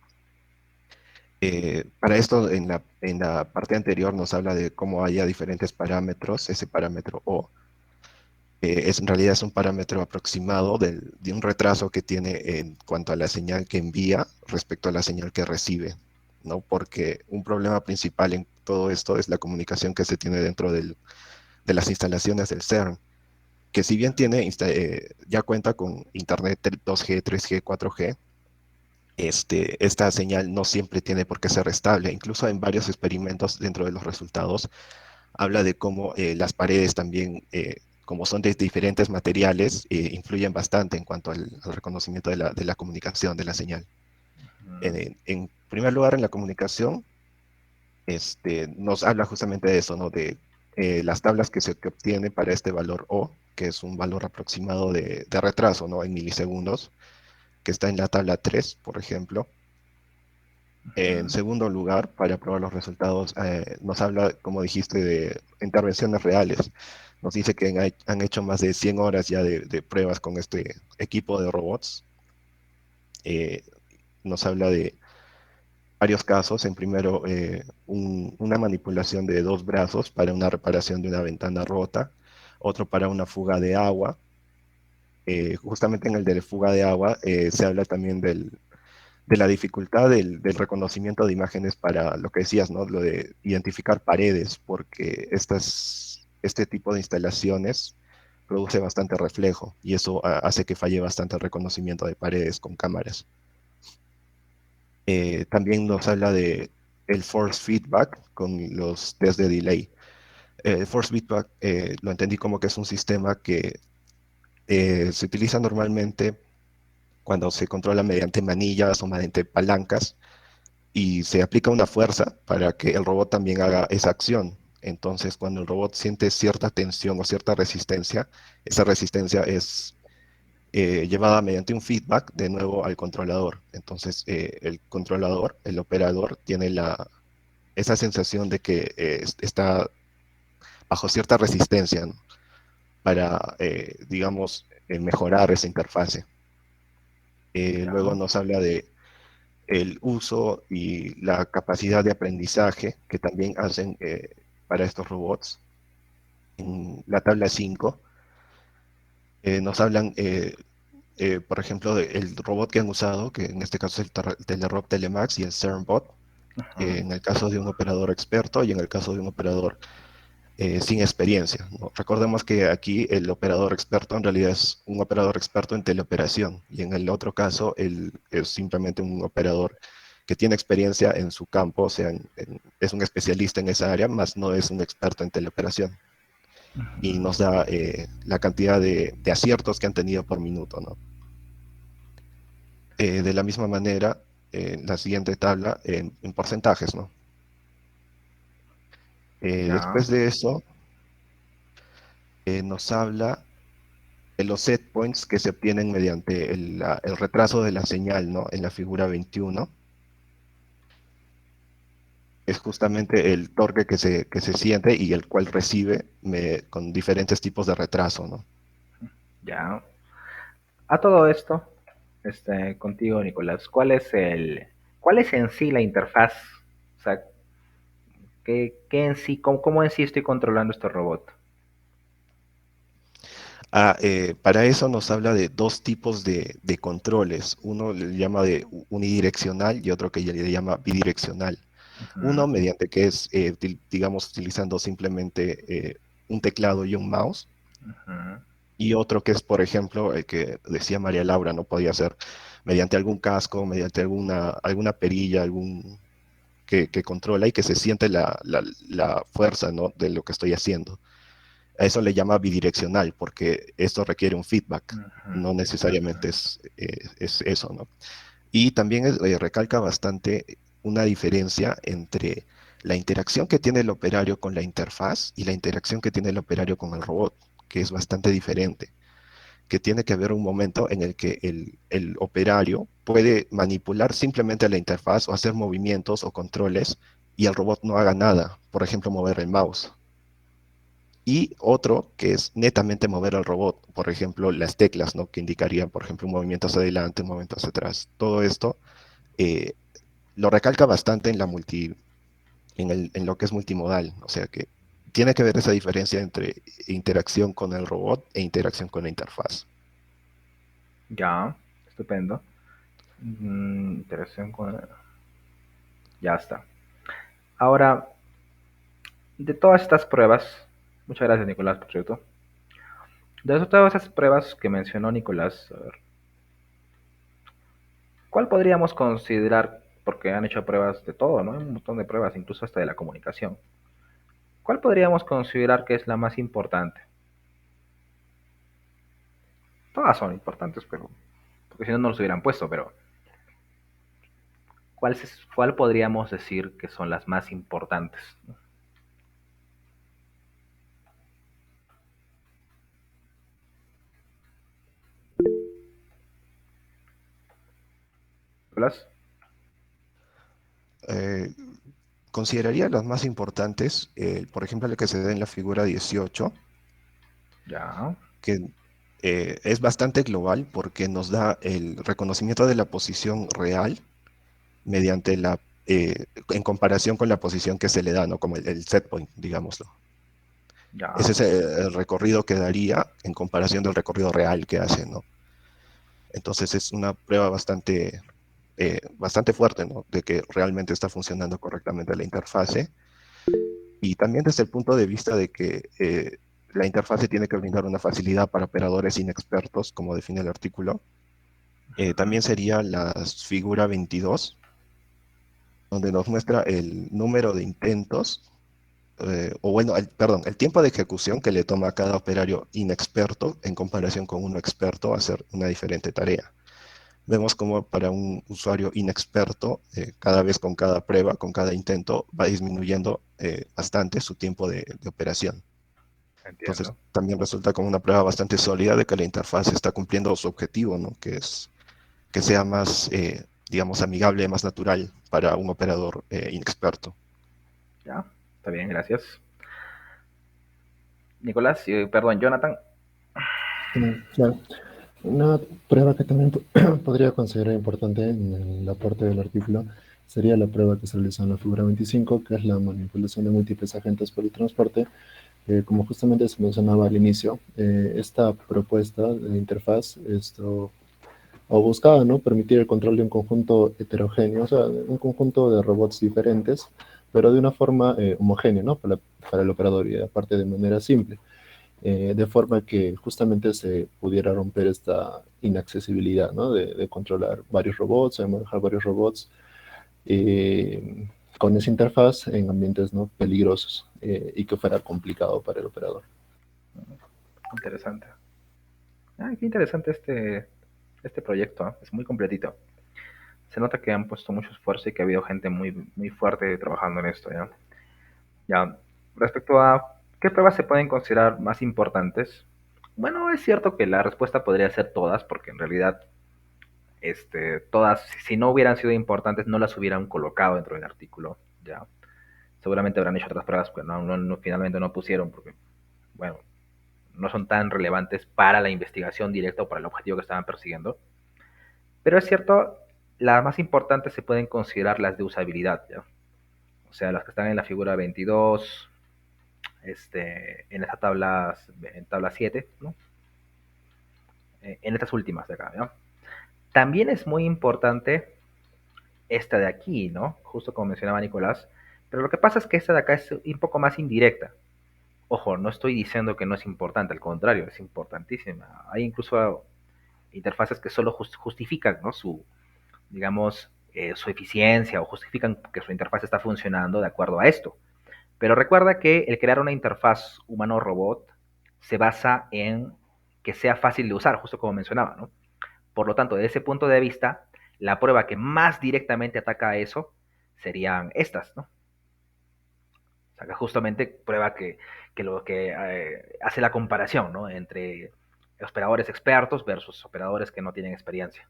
[SPEAKER 5] Para esto, en la parte anterior nos habla de cómo haya diferentes parámetros. Ese parámetro O en realidad es un parámetro aproximado de un retraso que tiene en cuanto a la señal que envía respecto a la señal que recibe, ¿no? Porque un problema principal en todo esto es la comunicación que se tiene dentro de las instalaciones del CERN, que si bien ya cuenta con Internet 2G, 3G, 4G, esta señal no siempre tiene por qué ser estable. Incluso en varios experimentos dentro de los resultados habla de cómo las paredes también, como son de diferentes materiales, influyen bastante en cuanto al reconocimiento de la comunicación, de la señal. En primer lugar, en la comunicación, nos habla justamente de eso, ¿no? De las tablas que obtiene para este valor O, que es un valor aproximado de retraso, ¿no? En milisegundos, que está en la tabla 3, por ejemplo. En segundo lugar, para probar los resultados, nos habla, como dijiste, de intervenciones reales. Nos dice que han hecho más de 100 horas ya de pruebas con este equipo de robots. Nos habla de varios casos. En primero, una manipulación de dos brazos para una reparación de una ventana rota, otro para una fuga de agua. Justamente en el de la fuga de agua se habla también de la dificultad del reconocimiento de imágenes para lo que decías, ¿no? Lo de identificar paredes, porque este tipo de instalaciones produce bastante reflejo y eso hace que falle bastante el reconocimiento de paredes con cámaras. También nos habla de el force feedback con los test de delay. El force feedback lo entendí como que es un sistema que se utiliza normalmente cuando se controla mediante manillas o mediante palancas y se aplica una fuerza para que el robot también haga esa acción. Entonces, cuando el robot siente cierta tensión o cierta resistencia, esa resistencia es llevada mediante un feedback de nuevo al controlador. Entonces, el controlador, el operador, tiene esa sensación de que está bajo cierta resistencia, ¿no? Para, digamos, mejorar esa interfase. Luego nos habla de el uso y la capacidad de aprendizaje que también hacen para estos robots. En la tabla 5 nos hablan, por ejemplo, del robot que han usado, que en este caso es el Telerobot Telemax y el CERNbot, en el caso de un operador experto y en el caso de un operador sin experiencia, ¿no? Recordemos que aquí el operador experto en realidad es un operador experto en teleoperación y en el otro caso él es simplemente un operador que tiene experiencia en su campo, o sea, es un especialista en esa área, más no es un experto en teleoperación. Y nos da la cantidad de aciertos que han tenido por minuto, ¿no? De la misma manera, la siguiente tabla en porcentajes, ¿no?
[SPEAKER 1] Ya.
[SPEAKER 5] Después de eso, nos habla de los set points que se obtienen mediante el retraso de la señal, ¿no? En la figura 21. Es justamente el torque que se siente y el cual recibe con diferentes tipos de retraso, ¿no?
[SPEAKER 1] Ya. A todo esto, contigo, Nicolás, cuál es en sí la interfaz? O sea, ¿qué en sí, cómo en sí estoy controlando este robot?
[SPEAKER 5] Para eso nos habla de dos tipos de controles. Uno le llama de unidireccional y otro que ya le llama bidireccional. Uno
[SPEAKER 1] Ujú,
[SPEAKER 5] mediante que es, digamos, utilizando simplemente un teclado y un mouse.
[SPEAKER 1] ujú.
[SPEAKER 5] Y otro que es, por ejemplo, el que decía María Laura, no podía ser mediante algún casco, mediante alguna perilla, que controla y que se siente la fuerza, ¿no? De lo que estoy haciendo. A eso le llama bidireccional, porque esto requiere un feedback,
[SPEAKER 1] Ujú,
[SPEAKER 5] no necesariamente
[SPEAKER 1] ujú.
[SPEAKER 5] es eso, ¿no? Y también recalca bastante una diferencia entre la interacción que tiene el operario con la interfaz y la interacción que tiene el operario con el robot, que es bastante diferente, que tiene que haber un momento en el que el operario puede manipular simplemente la interfaz o hacer movimientos o controles y el robot no haga nada, por ejemplo, mover el mouse. Y otro que es netamente mover al robot, por ejemplo, las teclas, ¿no? Que indicarían, por ejemplo, un movimiento hacia adelante, un movimiento hacia atrás. Todo esto eh, lo recalca bastante en lo que es multimodal, o sea que tiene que ver esa diferencia entre interacción con el robot e interacción con la interfaz.
[SPEAKER 1] Ya, estupendo. Interacción con... Ya está. Ahora, de todas estas pruebas, muchas gracias Nicolás, por cierto. De todas esas pruebas que mencionó Nicolás, a ver, ¿cuál podríamos considerar, porque han hecho pruebas de todo, ¿no? Un montón de pruebas, incluso hasta de la comunicación. ¿Cuál podríamos considerar que es la más importante? Todas son importantes, pero porque si no, no los hubieran puesto, pero ¿cuál podríamos decir que son las más importantes? ¿Nicolás?
[SPEAKER 5] Eh, Consideraría las más importantes, por ejemplo, lo que se da en la figura 18,
[SPEAKER 1] Ya,
[SPEAKER 5] que es bastante global porque nos da el reconocimiento de la posición real mediante en comparación con la posición que se le da, ¿no? Como el set point, digámoslo. Ese
[SPEAKER 1] ya,
[SPEAKER 5] es el recorrido que daría en comparación del recorrido real que hace, ¿no? Entonces es una prueba bastante fuerte, ¿no? De que realmente está funcionando correctamente la interfase. Y también desde el punto de vista de que la interfase tiene que brindar una facilidad para operadores inexpertos, como define el artículo. También sería la figura 22, donde nos muestra el número de intentos, o bueno, perdón, el tiempo de ejecución que le toma a cada operario inexperto en comparación con uno experto hacer una diferente tarea. Vemos como para un usuario inexperto, cada vez con cada prueba, con cada intento, va disminuyendo bastante su tiempo de operación. Entonces,
[SPEAKER 1] entiendo.
[SPEAKER 5] también resulta como una prueba bastante sólida de que la interfaz está cumpliendo su objetivo, ¿no? Que es que sea más, digamos, amigable, más natural para un operador inexperto.
[SPEAKER 1] Ya, está bien, gracias. Nicolás, perdón, Jonathan.
[SPEAKER 2] Claro. Una prueba que también podría considerar importante en la parte del artículo sería la prueba que se realizó en la figura 25, que es la manipulación de múltiples agentes por el transporte. Como justamente se mencionaba al inicio, esta propuesta de interfaz o buscaba, ¿no? Permitir el control de un conjunto heterogéneo, o sea, un conjunto de robots diferentes, pero de una forma homogénea, ¿no? Para el operador y aparte de manera simple, de forma que justamente se pudiera romper esta inaccesibilidad, ¿no? De controlar varios robots, de manejar varios robots. con esa interfaz en ambientes no peligrosos y que fuera complicado para el operador.
[SPEAKER 1] Interesante. Qué interesante este proyecto, ¿eh? Es muy completito. Se nota que han puesto mucho esfuerzo y que ha habido gente muy, muy fuerte trabajando en esto, ¿ya? Ya, respecto a qué pruebas se pueden considerar más importantes, bueno, es cierto que la respuesta podría ser todas, porque en realidad todas, si no hubieran sido importantes, no las hubieran colocado dentro del artículo, ya. Seguramente habrán hecho otras pruebas que finalmente no pusieron, porque, bueno, no son tan relevantes para la investigación directa o para el objetivo que estaban persiguiendo. Pero es cierto, las más importantes se pueden considerar las de usabilidad, ¿ya? O sea, las que están en la figura 22, en esta en tabla 7, ¿no? En estas últimas de acá, ¿no? También es muy importante esta de aquí, ¿no? Justo como mencionaba Nicolás, pero lo que pasa es que esta de acá es un poco más indirecta. Ojo, no estoy diciendo que no es importante, al contrario, es importantísima. Hay incluso interfaces que solo justifican, ¿no? Digamos, su eficiencia o justifican que su interfaz está funcionando de acuerdo a esto. Pero recuerda que el crear una interfaz humano-robot se basa en que sea fácil de usar, justo como mencionaba, ¿no? Por lo tanto, desde ese punto de vista, la prueba que más directamente ataca a eso serían estas, ¿no? O sea, que justamente prueba que lo que hace la comparación, ¿no? Entre operadores expertos versus operadores que no tienen experiencia.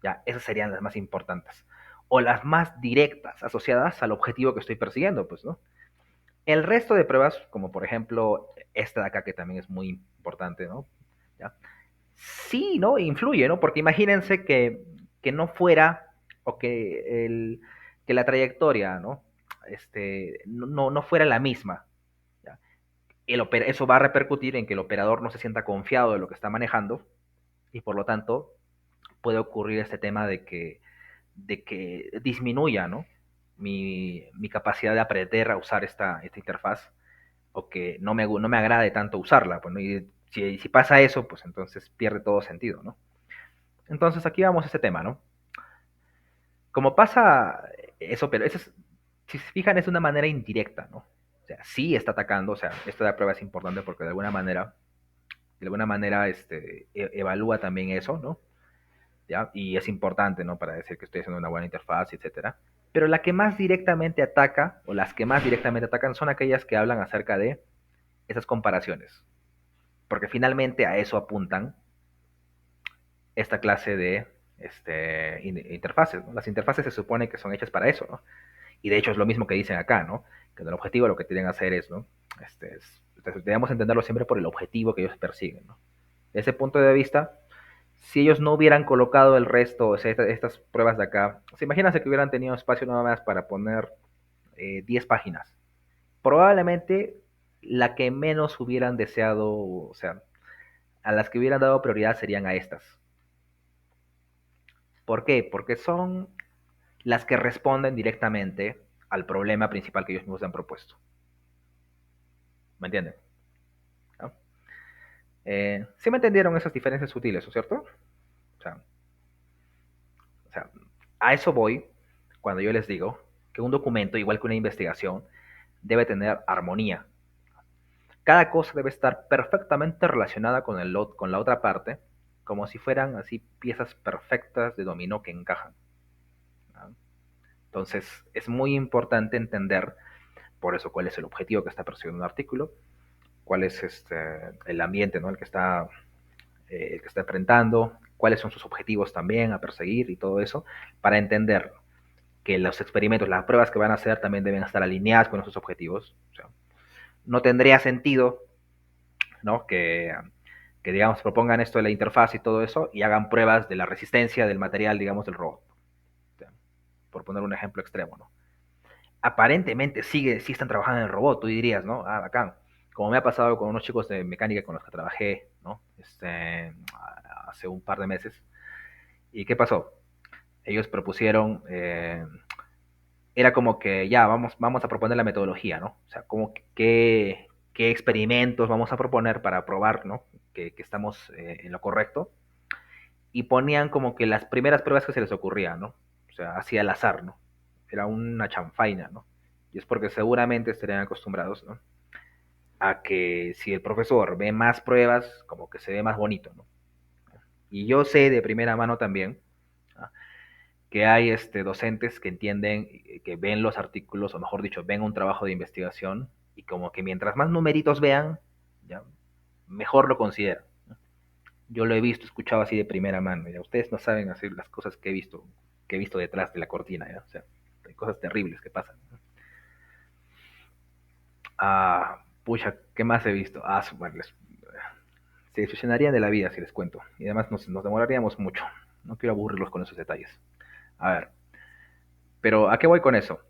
[SPEAKER 1] Ya, esas serían las más importantes. O las más directas, asociadas al objetivo que estoy persiguiendo, pues, ¿no? El resto de pruebas, como por ejemplo esta de acá, que también es muy importante, ¿no? ¿Ya? Sí, ¿no? Influye, ¿no? Porque imagínense que no fuera, o que la trayectoria, ¿no? No fuera la misma. ¿Ya? Eso va a repercutir en que el operador no se sienta confiado de lo que está manejando y por lo tanto puede ocurrir este tema de que disminuya, ¿no? Mi capacidad de aprender a usar esta interfaz o que no me agrade tanto usarla. Pues, ¿no? Y si pasa eso, pues entonces pierde todo sentido, ¿no? Entonces aquí vamos a este tema, ¿no? Como pasa eso, pero si se fijan, es de una manera indirecta, ¿no? O sea, sí está atacando, o sea, esta de prueba es importante porque de alguna manera, evalúa también eso, ¿no? ¿Ya? Y es importante, ¿no? Para decir que estoy haciendo una buena interfaz, etcétera. Pero la que más directamente ataca, o las que más directamente atacan, son aquellas que hablan acerca de esas comparaciones. Porque finalmente a eso apuntan esta clase de interfaces, ¿no? Las interfaces se supone que son hechas para eso, ¿no? Y de hecho es lo mismo que dicen acá, ¿no? Que el objetivo lo que tienen que hacer es, ¿no? Debemos entenderlo siempre por el objetivo que ellos persiguen, ¿no? De ese punto de vista, si ellos no hubieran colocado el resto, o sea, estas pruebas de acá, o sea, imagínense que hubieran tenido espacio nada más para poner 10 páginas. Probablemente la que menos hubieran deseado, o sea, a las que hubieran dado prioridad serían a estas. ¿Por qué? Porque son las que responden directamente al problema principal que ellos mismos han propuesto. ¿Me entienden? ¿No? ¿Sí me entendieron esas diferencias sutiles, ¿no es cierto? O sea, a eso voy cuando yo les digo que un documento, igual que una investigación, debe tener armonía. Cada cosa debe estar perfectamente relacionada con la otra parte, como si fueran así piezas perfectas de dominó que encajan, ¿no? Entonces, es muy importante entender, por eso, cuál es el objetivo que está persiguiendo un artículo, cuál es el ambiente, ¿no? el que está enfrentando, cuáles son sus objetivos también a perseguir y todo eso, para entender que los experimentos, las pruebas que van a hacer también deben estar alineadas con esos objetivos. O sea, no tendría sentido, ¿no? que, digamos, propongan esto de la interfaz y todo eso y hagan pruebas de la resistencia del material, digamos, del robot. O sea, por poner un ejemplo extremo, ¿no? Aparentemente sí están trabajando en el robot, tú dirías, ¿no? Ah, bacán. Como me ha pasado con unos chicos de mecánica con los que trabajé, ¿no? Hace un par de meses. ¿Y qué pasó? Ellos propusieron, era como que ya, vamos a proponer la metodología, ¿no? O sea, como qué experimentos vamos a proponer para probar, ¿no? Que estamos en lo correcto. Y ponían como que las primeras pruebas que se les ocurría, ¿no? O sea, así al azar, ¿no? era una chanfaina, ¿no? Y es porque seguramente estarían acostumbrados, ¿no? A que si el profesor ve más pruebas, como que se ve más bonito, ¿no? Y yo sé de primera mano también, ¿no?, que hay docentes que entienden, que ven los artículos, o mejor dicho, ven un trabajo de investigación, y como que mientras más numeritos vean, ¿ya?, mejor lo consideran, ¿no? Yo lo he visto, escuchado así de primera mano. ¿Ya? Ustedes no saben hacer las cosas que he visto detrás de la cortina, ¿ya? O sea, hay cosas terribles que pasan, ¿no? Pucha, ¿qué más he visto? Bueno, se decepcionarían de la vida si les cuento. Y además nos demoraríamos mucho. No quiero aburrirlos con esos detalles. A ver, pero ¿a qué voy con eso?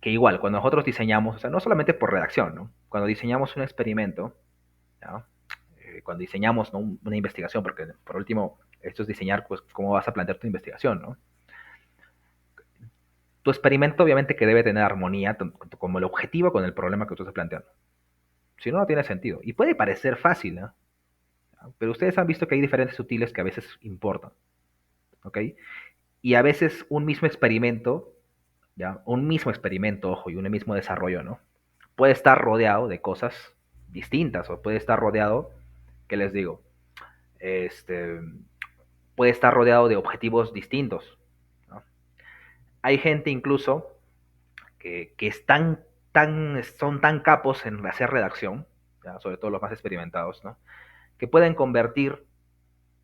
[SPEAKER 1] Que igual, cuando nosotros diseñamos, o sea, no solamente por redacción, ¿no? Cuando diseñamos un experimento, ¿ya?, cuando diseñamos, ¿no?, una investigación, porque por último, esto es diseñar, pues, cómo vas a plantear tu investigación, ¿no? Tu experimento obviamente que debe tener armonía como el objetivo con el problema que tú estás planteando. Si no, no tiene sentido. Y puede parecer fácil, ¿no? Pero ustedes han visto que hay diferentes útiles que a veces importan, ¿ok? Y a veces un mismo experimento, ¿ya? Un mismo experimento, ojo, y un mismo desarrollo, ¿no?, puede estar rodeado de cosas distintas, o puede estar rodeado, ¿qué les digo? Este, puede estar rodeado de objetivos distintos, ¿no? Hay gente incluso que son tan capos en hacer redacción, ¿ya?, sobre todo los más experimentados, ¿no?, que pueden convertir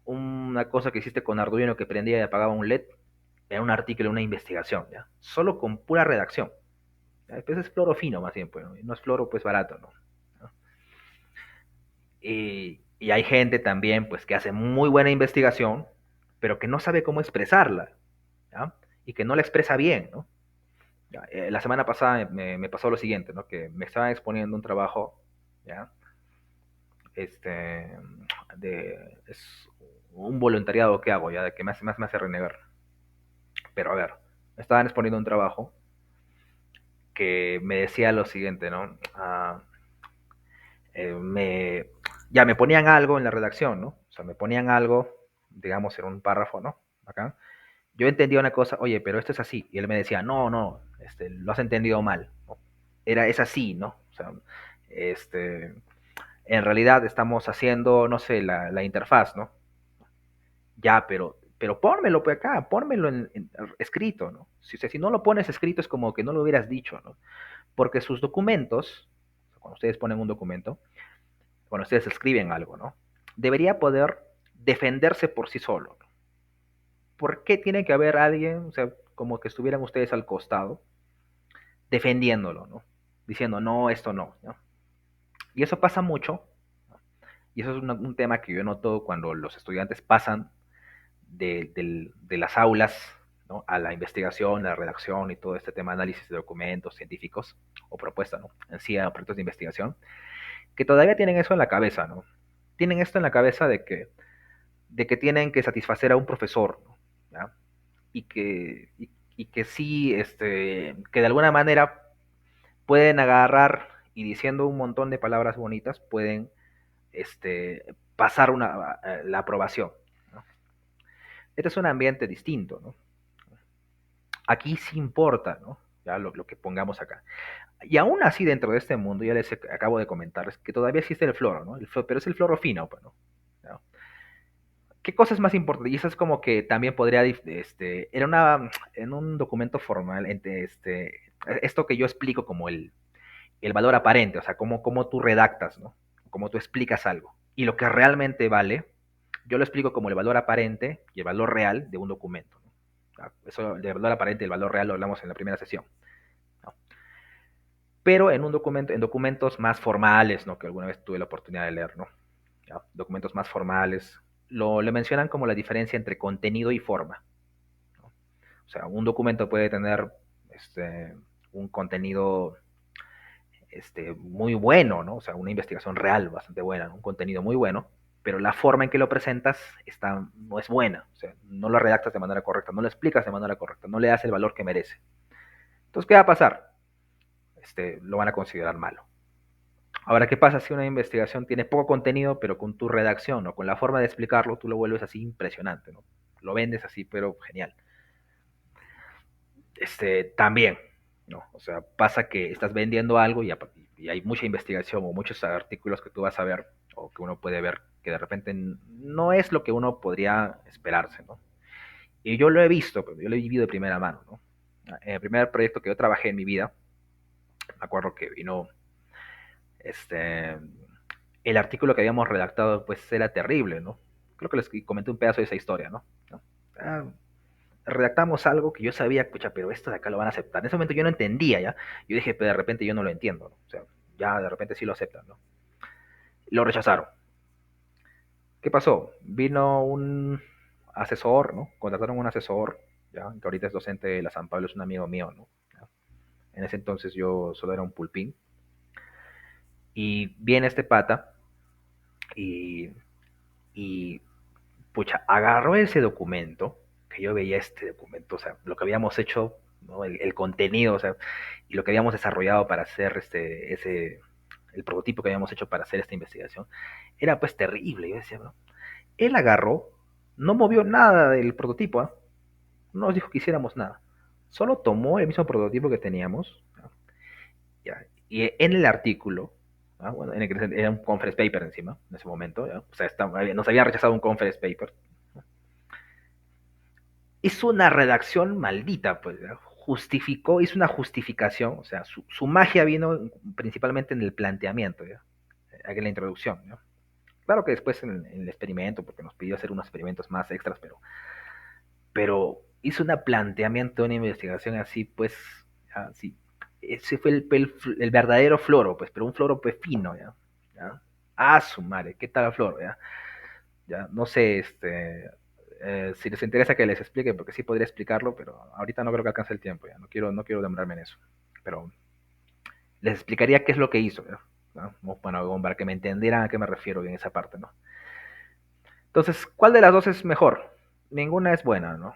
[SPEAKER 1] una cosa que hiciste con Arduino que prendía y apagaba un LED en un artículo, una investigación, ¿ya? Solo con pura redacción. ¿Ya? Pues es floro fino más bien, pues, ¿no? Y no es floro pues barato, ¿no? ¿No? Y hay gente también pues que hace muy buena investigación, pero que no sabe cómo expresarla, ¿ya? Y que no la expresa bien, ¿no? Ya, la semana pasada me pasó lo siguiente, ¿no? Que me estaban exponiendo un trabajo, ¿ya? Este, es un voluntariado que hago, ¿ya? De que más me hace renegar. Pero a ver, me estaban exponiendo un trabajo que me decía lo siguiente, ¿no? Eh, me, ya me ponían algo en la redacción, ¿no? O sea, me ponían algo, digamos, en un párrafo, ¿no? Acá. Yo entendía una cosa, oye, pero esto es así. Y él me decía, no, no, lo has entendido mal, ¿no? Es así, ¿no? O sea, este, en realidad estamos haciendo, no sé, la interfaz, ¿no? Ya, pero pónmelo por acá, pónmelo en escrito, ¿no? Si no lo pones escrito es como que no lo hubieras dicho, ¿no? Porque sus documentos, cuando ustedes ponen un documento, cuando ustedes escriben algo, ¿no?, debería poder defenderse por sí solo, ¿no? ¿Por qué tiene que haber alguien, o sea, como que estuvieran ustedes al costado, defendiéndolo, ¿no? Diciendo, no, esto no, ¿no? Y eso pasa mucho, ¿no? Y eso es un tema que yo noto cuando los estudiantes pasan de las aulas, ¿no?, a la investigación, a la redacción y todo este tema de análisis de documentos científicos o propuestas, ¿no?, en sí a proyectos de investigación, que todavía tienen eso en la cabeza, ¿no? Tienen esto en la cabeza de que tienen que satisfacer a un profesor, ¿no? ¿Ya? Y que sí, que de alguna manera pueden agarrar y diciendo un montón de palabras bonitas pueden pasar la aprobación, ¿no? Este es un ambiente distinto, ¿no? Aquí sí importa, ¿no?, ya lo que pongamos acá. Y aún así, dentro de este mundo, ya les acabo de comentar, que todavía existe el floro, ¿no? Pero es el floro fino, pues, ¿no? ¿No? ¿Qué cosa es más importante? Y eso es como que también podría, en un documento formal, esto que yo explico como el valor aparente, o sea, cómo tú redactas, ¿no? Cómo tú explicas algo. Y lo que realmente vale, yo lo explico como el valor aparente y el valor real de un documento, ¿no? Eso del valor aparente y el valor real lo hablamos en la primera sesión, ¿no? Pero en un documento, en documentos más formales, ¿no?, que alguna vez tuve la oportunidad de leer, ¿no? ¿Ya? Documentos más formales, le mencionan como la diferencia entre contenido y forma, ¿no? O sea, un documento puede tener un contenido muy bueno, ¿no? O sea, una investigación real bastante buena, ¿no?, un contenido muy bueno, pero la forma en que lo presentas no es buena, o sea, no lo redactas de manera correcta, no lo explicas de manera correcta, no le das el valor que merece. Entonces, ¿qué va a pasar? Lo van a considerar malo. Ahora, ¿qué pasa si una investigación tiene poco contenido, pero con tu redacción o con la forma de explicarlo, tú lo vuelves así impresionante, ¿no? Lo vendes así, pero genial. también, ¿no? O sea, pasa que estás vendiendo algo y hay mucha investigación o muchos artículos que tú vas a ver o que uno puede ver que de repente no es lo que uno podría esperarse, ¿no? Y yo lo he visto, pero yo lo he vivido de primera mano, ¿no? En el primer proyecto que yo trabajé en mi vida, me acuerdo que vino, este, el artículo que habíamos redactado, pues era terrible, ¿no? Creo que les comenté un pedazo de esa historia, ¿no? Ah, redactamos algo que yo sabía, escucha, pero esto de acá lo van a aceptar. En ese momento yo no entendía, ¿ya? Yo dije, pero de repente yo no lo entiendo, ¿no? O sea, ya de repente sí lo aceptan, ¿no? Lo rechazaron. ¿Qué pasó? Vino un asesor, ¿no? Contrataron un asesor, ¿ya? Que ahorita es docente de la San Pablo, es un amigo mío, ¿no? ¿Ya? En ese entonces yo solo era un pulpín. Y viene este pata y, y pucha, agarró ese documento, que yo veía este documento, o sea, lo que habíamos hecho, ¿no? El contenido, o sea, y lo que habíamos desarrollado para hacer el prototipo que habíamos hecho para hacer esta investigación, era pues terrible. Yo decía, ¿no? Él agarró, no movió nada del prototipo, ¿eh? No nos dijo que hiciéramos nada. Solo tomó el mismo prototipo que teníamos, ¿no? ¿Ya? Y en el artículo, ¿no? Bueno, en el que era un conference paper encima, en ese momento, ¿ya? O sea, nos había rechazado un conference paper. Hizo una redacción maldita, pues, ¿ya? Justificó, hizo una justificación, o sea, su magia vino principalmente en el planteamiento, ¿ya? En la introducción, ¿ya? Claro que después en el experimento, porque nos pidió hacer unos experimentos más extras, pero hizo un planteamiento, una investigación así, pues, así. Ese fue el verdadero floro, pues, pero un floro pues fino, ¿ya? ¿Ya? Ah, su madre, ¿qué tal floro, ya? Ya, no sé, si les interesa que les explique, porque sí podría explicarlo, pero ahorita no creo que alcance el tiempo, ya, no quiero demorarme en eso, pero les explicaría qué es lo que hizo, ¿ya? ¿No? Bueno, para que me entendieran a qué me refiero en esa parte, ¿no? Entonces, ¿cuál de las dos es mejor? Ninguna es buena, ¿no?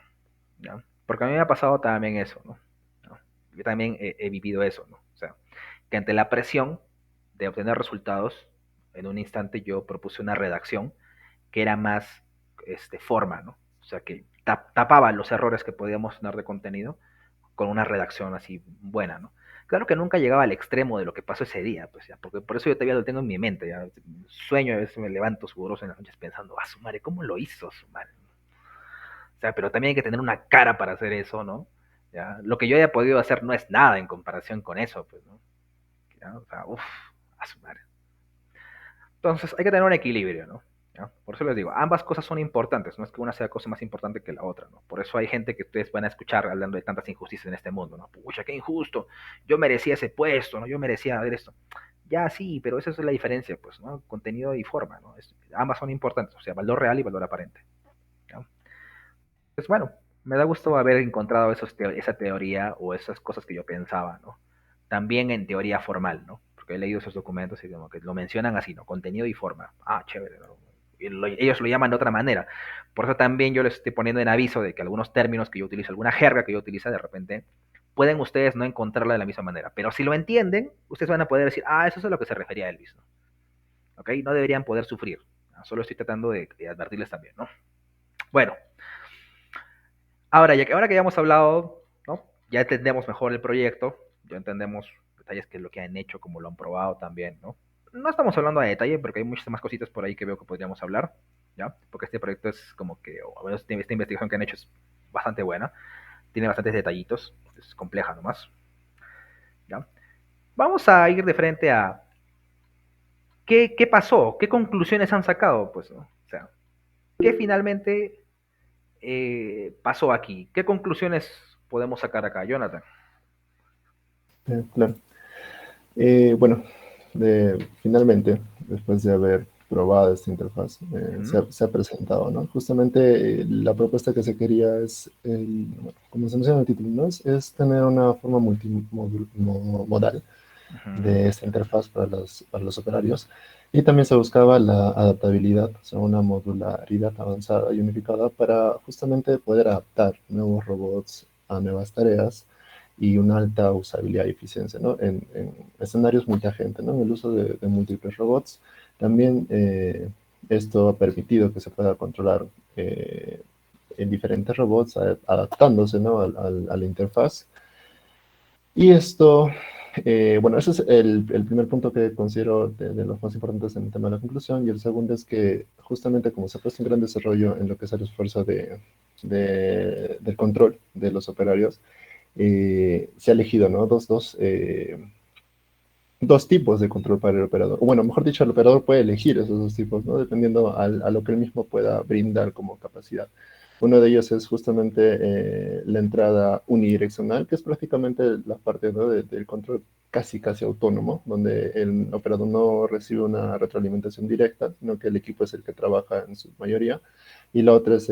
[SPEAKER 1] ¿Ya? Porque a mí me ha pasado también eso, ¿no? ¿No? Yo también he vivido eso, ¿no? O sea, que ante la presión de obtener resultados, en un instante yo propuse una redacción que era más forma, ¿no? O sea, que tapaba los errores que podíamos tener de contenido con una redacción así buena, ¿no? Claro que nunca llegaba al extremo de lo que pasó ese día, pues ya, porque por eso yo todavía lo tengo en mi mente, ya. Sueño, a veces me levanto sudoroso en las noches pensando, su madre, ¿cómo lo hizo su madre? O sea, pero también hay que tener una cara para hacer eso, ¿no? ¿Ya? Lo que yo haya podido hacer no es nada en comparación con eso, pues, ¿no? ¿Ya? O sea, uff, a su madre. Entonces, hay que tener un equilibrio, ¿no? ¿Ya? Por eso les digo, ambas cosas son importantes, no es que una sea cosa más importante que la otra, ¿no? Por eso hay gente que ustedes van a escuchar hablando de tantas injusticias en este mundo, ¿no? Pucha, qué injusto, yo merecía ese puesto, ¿no? Yo merecía ver esto. Ya, sí, pero esa es la diferencia, pues, ¿no? Contenido y forma, ¿no? Ambas son importantes, o sea, valor real y valor aparente. ¿Ya? Pues bueno, me da gusto haber encontrado esa teoría o esas cosas que yo pensaba, ¿no? También en teoría formal, ¿no? Porque he leído esos documentos y como que lo mencionan así, ¿no? Contenido y forma. Ah, chévere, ¿no? Y ellos lo llaman de otra manera. Por eso también yo les estoy poniendo en aviso de que algunos términos que yo utilizo, alguna jerga que yo utilizo, de repente pueden ustedes no encontrarla de la misma manera. Pero si lo entienden, ustedes van a poder decir, eso es a lo que se refería Elvis, ¿no? ¿Ok? No deberían poder sufrir. Solo estoy tratando de advertirles también, ¿no? Bueno, ahora que ya hemos hablado, ¿no? Ya entendemos mejor el proyecto, ya entendemos detalles que es lo que han hecho, cómo lo han probado también, ¿no? No estamos hablando a detalle porque hay muchas más cositas por ahí que veo que podríamos hablar, ¿ya? Porque este proyecto es como que, o al menos esta investigación que han hecho es bastante buena, tiene bastantes detallitos, es compleja nomás, ¿ya? Vamos a ir de frente a qué pasó, qué conclusiones han sacado, pues, ¿no? O sea, ¿qué finalmente pasó aquí? ¿Qué conclusiones podemos sacar acá, Jonathan?
[SPEAKER 2] Claro. Bueno, finalmente, después de haber probado esta interfaz, se ha presentado, ¿no? Justamente la propuesta que se quería es, bueno, como se menciona en el título, ¿no? Es tener una forma multimodal de esta interfaz para los operarios. Y también se buscaba la adaptabilidad, o sea, una modularidad avanzada y unificada para justamente poder adaptar nuevos robots a nuevas tareas y una alta usabilidad y eficiencia, ¿no? En escenarios multiagente, ¿no? En el uso de múltiples robots. También esto ha permitido que se pueda controlar en diferentes robots, adaptándose, ¿no? A la interfaz. Y esto, bueno, ese es el primer punto que considero de los más importantes en el tema de la conclusión. Y el segundo es que justamente como se ha puesto un gran desarrollo en lo que es el esfuerzo del control de los operarios, se ha elegido, ¿no? Dos tipos de control para el operador. O bueno, mejor dicho, el operador puede elegir esos dos tipos, ¿no? Dependiendo a lo que él mismo pueda brindar como capacidad. Uno de ellos es justamente la entrada unidireccional, que es prácticamente la parte, ¿no? Del control casi autónomo, donde el operador no recibe una retroalimentación directa, sino que el equipo es el que trabaja en su mayoría. Y la otra es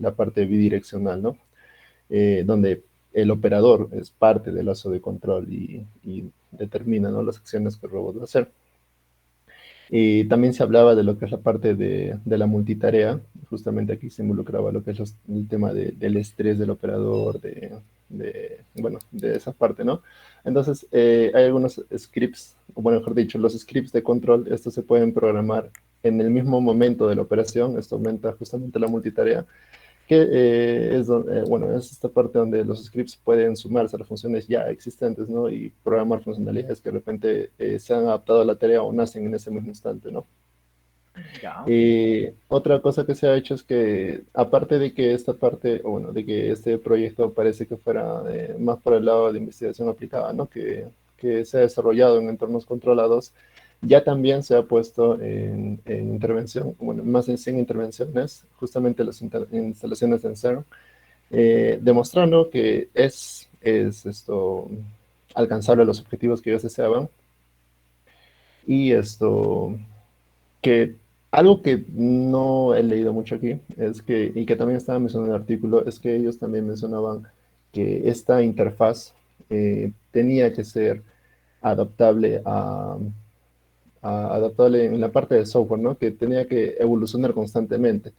[SPEAKER 2] la parte bidireccional, ¿no? Donde el operador es parte del lazo de control y determina, ¿no? Las acciones que el robot va a hacer. Y también se hablaba de lo que es la parte de la multitarea. Justamente aquí se involucraba lo que es el tema del estrés del operador, bueno, de esa parte, ¿no? Entonces, hay algunos scripts, o bueno, mejor dicho, los scripts de control, estos se pueden programar en el mismo momento de la operación. Esto aumenta justamente la multitarea, que bueno, es esta parte donde los scripts pueden sumarse a las funciones ya existentes, ¿no? Y programar funcionalidades que de repente se han adaptado a la tarea o nacen en ese mismo instante, ¿no?
[SPEAKER 1] Ya.
[SPEAKER 2] Otra cosa que se ha hecho es que, aparte de que esta parte, o bueno, de que este proyecto parece que fuera más por el lado de investigación aplicada, ¿no? Que se ha desarrollado en entornos controlados, ya también se ha puesto en intervención, bueno, más de 100 intervenciones, justamente las instalaciones en CERN, demostrando que es esto alcanzable los objetivos que ellos deseaban. Y esto, que algo que no he leído mucho aquí, es que, y que también estaba mencionando en el artículo, es que ellos también mencionaban que esta interfaz tenía que ser adaptable adaptable en la parte de software, ¿no? Que tenía que evolucionar constantemente.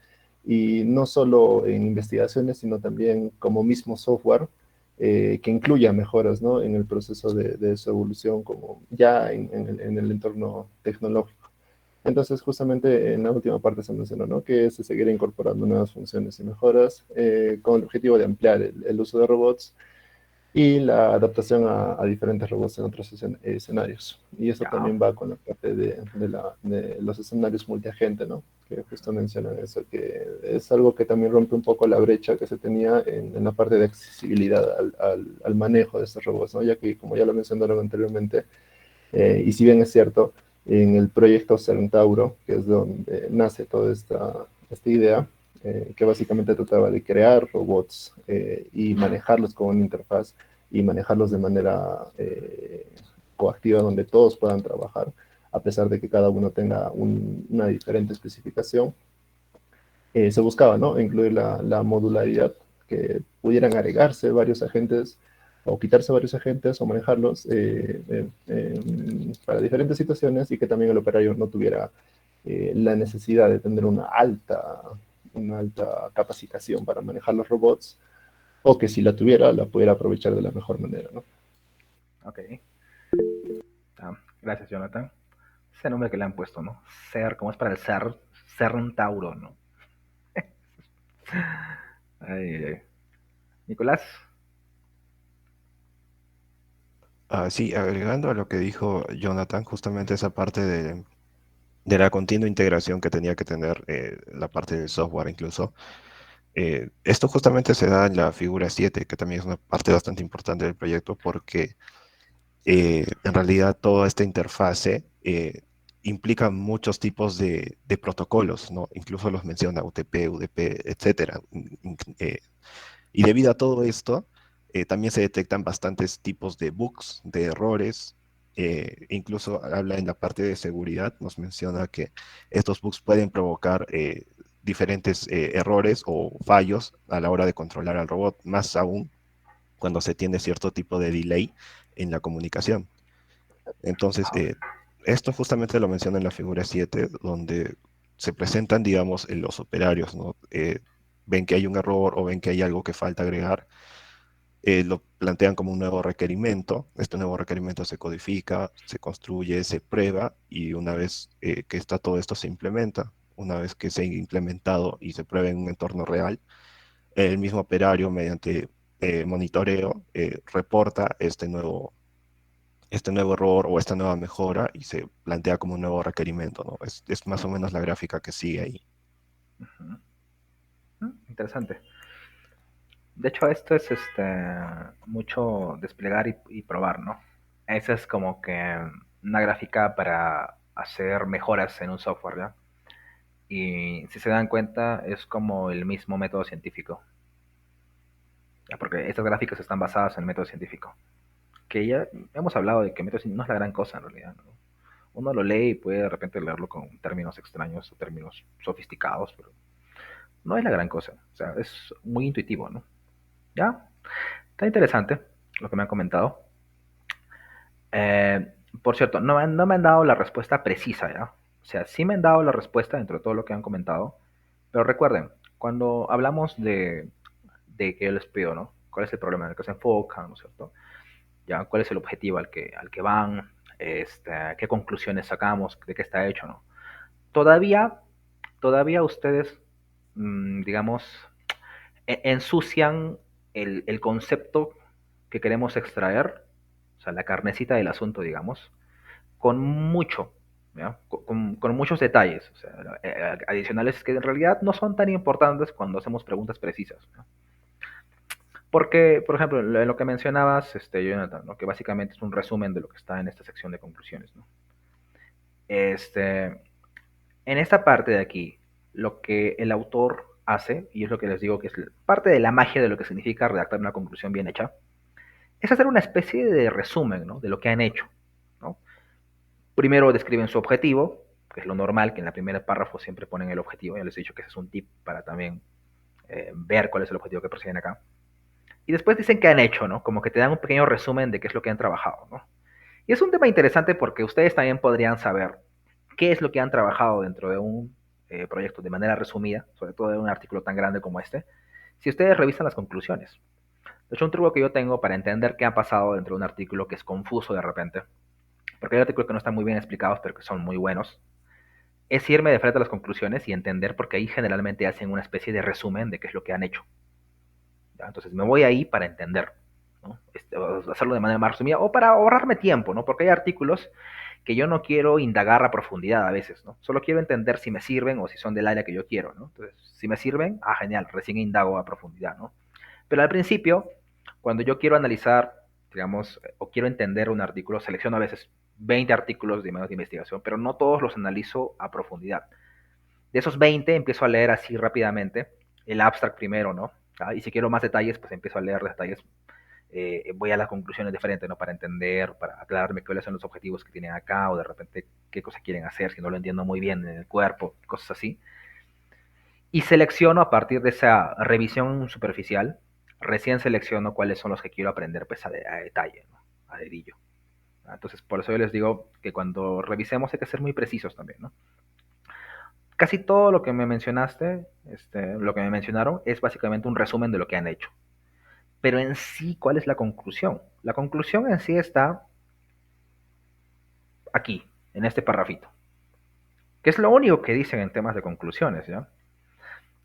[SPEAKER 2] Y no solo en investigaciones, sino también como mismo software que incluya mejoras, ¿no? En el proceso de su evolución, como ya en el entorno tecnológico. Entonces, justamente en la última parte se mencionó, ¿no? Que se seguirá incorporando nuevas funciones y mejoras con el objetivo de ampliar el uso de robots y la adaptación a diferentes robots en otros escenarios. Y eso
[SPEAKER 1] Ya.
[SPEAKER 2] también va con la parte de los escenarios multiagente, ¿no? Que justo mencionan eso, que es algo que también rompe un poco la brecha que se tenía en la parte de accesibilidad al manejo de estos robots, ¿no? Ya que, como ya lo mencionaron anteriormente, y si bien es cierto, en el proyecto Centauro, que es donde nace toda esta idea, que básicamente trataba de crear robots y manejarlos con una interfaz y manejarlos de manera coactiva donde todos puedan trabajar, a pesar de que cada uno tenga una diferente especificación. Se buscaba, ¿no? Incluir la modularidad, que pudieran agregarse varios agentes o quitarse varios agentes o manejarlos para diferentes situaciones y que también el operario no tuviera la necesidad de tener una alta capacitación para manejar los robots, o que si la tuviera, la pudiera aprovechar de la mejor manera, ¿no?
[SPEAKER 1] Ok. Gracias, Jonathan. Ese nombre que le han puesto, ¿no? Ser, como es para el ser, Centauro, ¿no? Ay, ay, ay. Nicolás.
[SPEAKER 5] Sí, agregando a lo que dijo Jonathan, justamente esa parte de la continua integración que tenía que tener la parte del software incluso. Esto justamente se da en la figura 7, que también es una parte bastante importante del proyecto porque en realidad toda esta interfase implica muchos tipos de protocolos, ¿no? Incluso los menciona UTP, UDP, etcétera. Y debido a todo esto, también se detectan bastantes tipos de bugs, de errores. Incluso habla en la parte de seguridad, nos menciona que estos bugs pueden provocar diferentes errores o fallos a la hora de controlar al robot, más aún cuando se tiene cierto tipo de delay en la comunicación. Entonces, esto justamente lo menciona en la figura 7, donde se presentan, digamos, en los operarios, ¿no? Ven que hay un error o ven que hay algo que falta agregar, lo plantean como un nuevo requerimiento. Este nuevo requerimiento se codifica, se construye, se prueba y una vez que está todo esto se implementa, una vez que se ha implementado y se prueba en un entorno real, el mismo operario mediante monitoreo reporta este nuevo error o esta nueva mejora y se plantea como un nuevo requerimiento, ¿no? Es más o menos la gráfica que sigue ahí.
[SPEAKER 1] Ujú. Interesante. De hecho, esto es mucho desplegar y probar, ¿no? Esa es como que una gráfica para hacer mejoras en un software, ¿ya? Y si se dan cuenta, es como el mismo método científico, ¿ya? Porque estas gráficas están basadas en el método científico. Que ya hemos hablado de que el método científico no es la gran cosa en realidad, ¿no? Uno lo lee y puede de repente leerlo con términos extraños o términos sofisticados, pero no es la gran cosa. O sea, es muy intuitivo, ¿no? ¿Ya? Está interesante lo que me han comentado. Por cierto, no me han dado la respuesta precisa, ¿ya? O sea, sí me han dado la respuesta dentro de todo lo que han comentado, pero recuerden, cuando hablamos de que yo les pido, ¿no? ¿Cuál es el problema en el que se enfocan, ¿no es cierto? ¿Ya? ¿Cuál es el objetivo al que van? ¿Qué conclusiones sacamos? ¿De qué está hecho, no? Todavía, todavía ustedes, digamos, ensucian el concepto que queremos extraer, o sea, la carnecita del asunto, digamos, con mucho, ¿ya? Con muchos detalles, o sea, adicionales que en realidad no son tan importantes cuando hacemos preguntas precisas, ¿no? Porque, por ejemplo, lo que mencionabas, Jonathan, ¿no? Que básicamente es un resumen de lo que está en esta sección de conclusiones, ¿no? Este, en esta parte de aquí, lo que el autor hace, y es lo que les digo que es parte de la magia de lo que significa redactar una conclusión bien hecha, es hacer una especie de resumen, ¿no? De lo que han hecho, ¿no? Primero describen su objetivo, que es lo normal, que en la primera párrafo siempre ponen el objetivo. Ya les he dicho que ese es un tip para también ver cuál es el objetivo que persiguen acá. Y después dicen qué han hecho, ¿no? Como que te dan un pequeño resumen de qué es lo que han trabajado, ¿no? Y es un tema interesante porque ustedes también podrían saber qué es lo que han trabajado dentro de un proyecto de manera resumida, sobre todo en un artículo tan grande como este, si ustedes revisan las conclusiones. De hecho, un truco que yo tengo para entender qué ha pasado dentro de un artículo que es confuso de repente, porque hay artículos que no están muy bien explicados, pero que son muy buenos, es irme de frente a las conclusiones y entender porque ahí generalmente hacen una especie de resumen de qué es lo que han hecho. ¿Ya? Entonces me voy ahí para entender, ¿no? Hacerlo de manera más resumida o para ahorrarme tiempo, ¿no? Porque hay artículos que yo no quiero indagar a profundidad a veces, ¿no? Solo quiero entender si me sirven o si son del área que yo quiero, ¿no? Entonces, si me sirven, genial, recién indago a profundidad, ¿no? Pero al principio, cuando yo quiero analizar, digamos, o quiero entender un artículo, selecciono a veces 20 artículos de medios de investigación, pero no todos los analizo a profundidad. De esos 20 empiezo a leer así rápidamente, el abstract primero, ¿no? ¿Ah? Y si quiero más detalles, pues empiezo a leer detalles, voy a las conclusiones diferentes, ¿no? Para entender, para aclararme cuáles son los objetivos que tienen acá, o de repente qué cosas quieren hacer, si no lo entiendo muy bien en el cuerpo, cosas así. Y selecciono a partir de esa revisión superficial, recién selecciono cuáles son los que quiero aprender pues, a detalle, ¿no? A dedillo. Entonces, por eso yo les digo que cuando revisemos hay que ser muy precisos también, ¿no? Casi todo lo que me mencionaste, lo que me mencionaron, es básicamente un resumen de lo que han hecho. Pero en sí, ¿cuál es la conclusión? La conclusión en sí está aquí, en este parrafito, que es lo único que dicen en temas de conclusiones, ¿ya?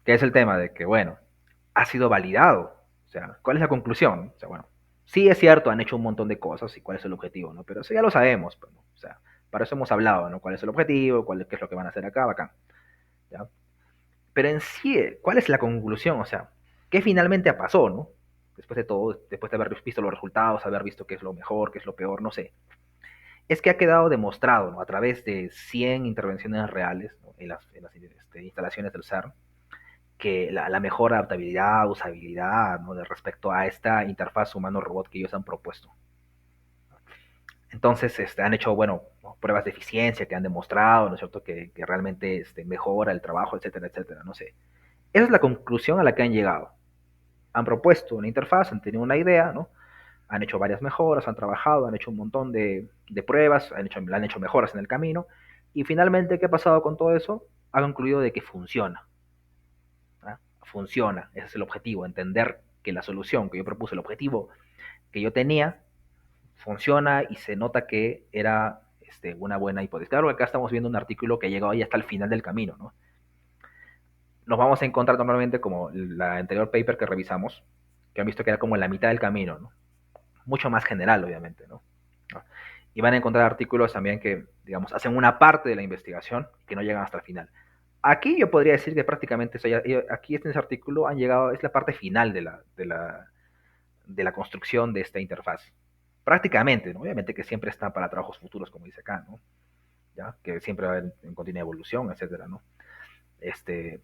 [SPEAKER 1] Que es el tema de que, bueno, ha sido validado. O sea, ¿cuál es la conclusión? O sea, bueno, sí es cierto, han hecho un montón de cosas y cuál es el objetivo, ¿no? Pero eso ya lo sabemos, pues, ¿no? O sea, para eso hemos hablado, ¿no? ¿Cuál es el objetivo? Qué es lo que van a hacer acá? Bacán, ¿ya? Pero en sí, ¿cuál es la conclusión? O sea, ¿qué finalmente pasó, no? Después de todo, después de haber visto los resultados, haber visto qué es lo mejor, qué es lo peor, no sé. Es que ha quedado demostrado, ¿no? A través de 100 intervenciones reales, ¿no? En las instalaciones del CERN, que la mejor adaptabilidad, usabilidad, ¿no? De respecto a esta interfaz humano-robot que ellos han propuesto. Entonces, han hecho, bueno, pruebas de eficiencia que han demostrado, ¿no es cierto?, que realmente mejora el trabajo, etcétera, etcétera, no sé. Esa es la conclusión a la que han llegado. Han propuesto una interfaz, han tenido una idea, ¿no? Han hecho varias mejoras, han trabajado, han hecho un montón de pruebas, han hecho mejoras en el camino, y finalmente, ¿qué ha pasado con todo eso? Ha concluido de que funciona. ¿Ah? Funciona, ese es el objetivo, entender que la solución que yo propuse, el objetivo que yo tenía, funciona y se nota que era una buena hipótesis. Claro que acá estamos viendo un artículo que llegó ahí hasta el final del camino, ¿no? nos vamos a encontrar normalmente como la anterior paper que revisamos, que han visto que era como en la mitad del camino, ¿no? Mucho más general, obviamente, ¿no? Y van a encontrar artículos también que, digamos, hacen una parte de la investigación que no llegan hasta el final. Aquí yo podría decir que prácticamente aquí en ese artículo han llegado, es la parte final de la construcción de esta interfaz. Prácticamente, ¿no? Obviamente que siempre está para trabajos futuros, como dice acá, ¿no? ¿Ya? Que siempre va en continua evolución, etcétera, ¿no?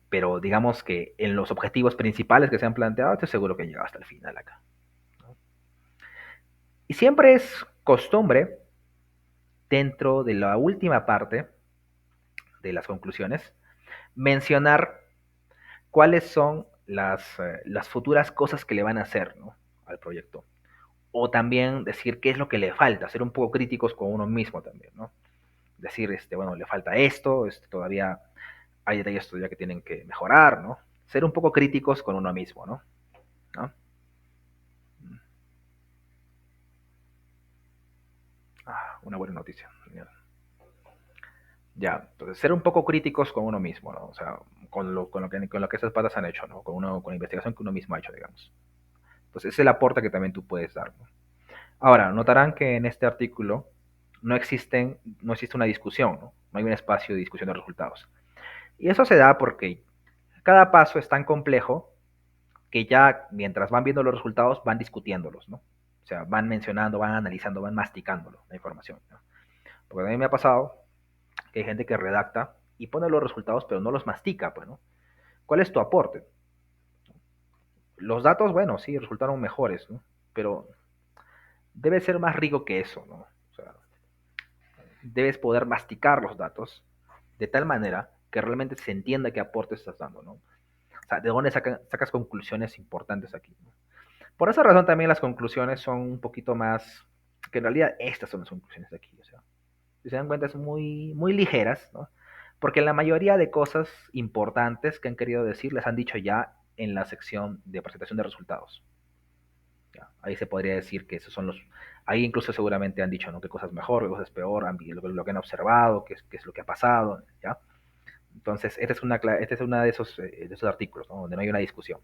[SPEAKER 1] Pero digamos que en los objetivos principales que se han planteado, estoy seguro que llega hasta el final acá, ¿no? Y siempre es costumbre, dentro de la última parte de las conclusiones, mencionar cuáles son las futuras cosas que le van a hacer, ¿no?, al proyecto. O también decir qué es lo que le falta, ser un poco críticos con uno mismo también, ¿no? Decir, bueno, le falta esto, todavía hay detalles todavía que tienen que mejorar, ¿no? Ser un poco críticos con uno mismo, ¿no? ¿No? Una buena noticia. Ya, entonces ser un poco críticos con uno mismo, ¿no? O sea, con lo que esas patas han hecho, ¿no? Con la investigación que uno mismo ha hecho, digamos. Entonces, ese es el aporte que también tú puedes dar, ¿no? Ahora, notarán que en este artículo no existe una discusión, ¿no? No hay un espacio de discusión de resultados. Y eso se da porque cada paso es tan complejo que ya mientras van viendo los resultados van discutiéndolos, ¿no? O sea, van mencionando, van analizando, van masticándolo, la información, ¿no? Porque a mí me ha pasado que hay gente que redacta y pone los resultados, pero no los mastica, pues, ¿no? ¿Cuál es tu aporte? Los datos, bueno, sí, resultaron mejores, ¿no? Pero debe ser más rico que eso, ¿no? O sea, debes poder masticar los datos de tal manera que realmente se entienda qué aporte estás dando, ¿no? O sea, de dónde sacas conclusiones importantes aquí, ¿no? Por esa razón también las conclusiones son un poquito más, que en realidad estas son las conclusiones de aquí, o sea, si se dan cuenta es muy, muy ligeras, ¿no? Porque la mayoría de cosas importantes que han querido decir les han dicho ya en la sección de presentación de resultados. ¿Ya? Ahí se podría decir que esos son ahí incluso seguramente han dicho, ¿no?, qué cosas mejor, qué cosas peor, lo que han observado, qué es lo que ha pasado, ¿ya? Entonces, esta es una de esos artículos, ¿no?, donde no hay una discusión.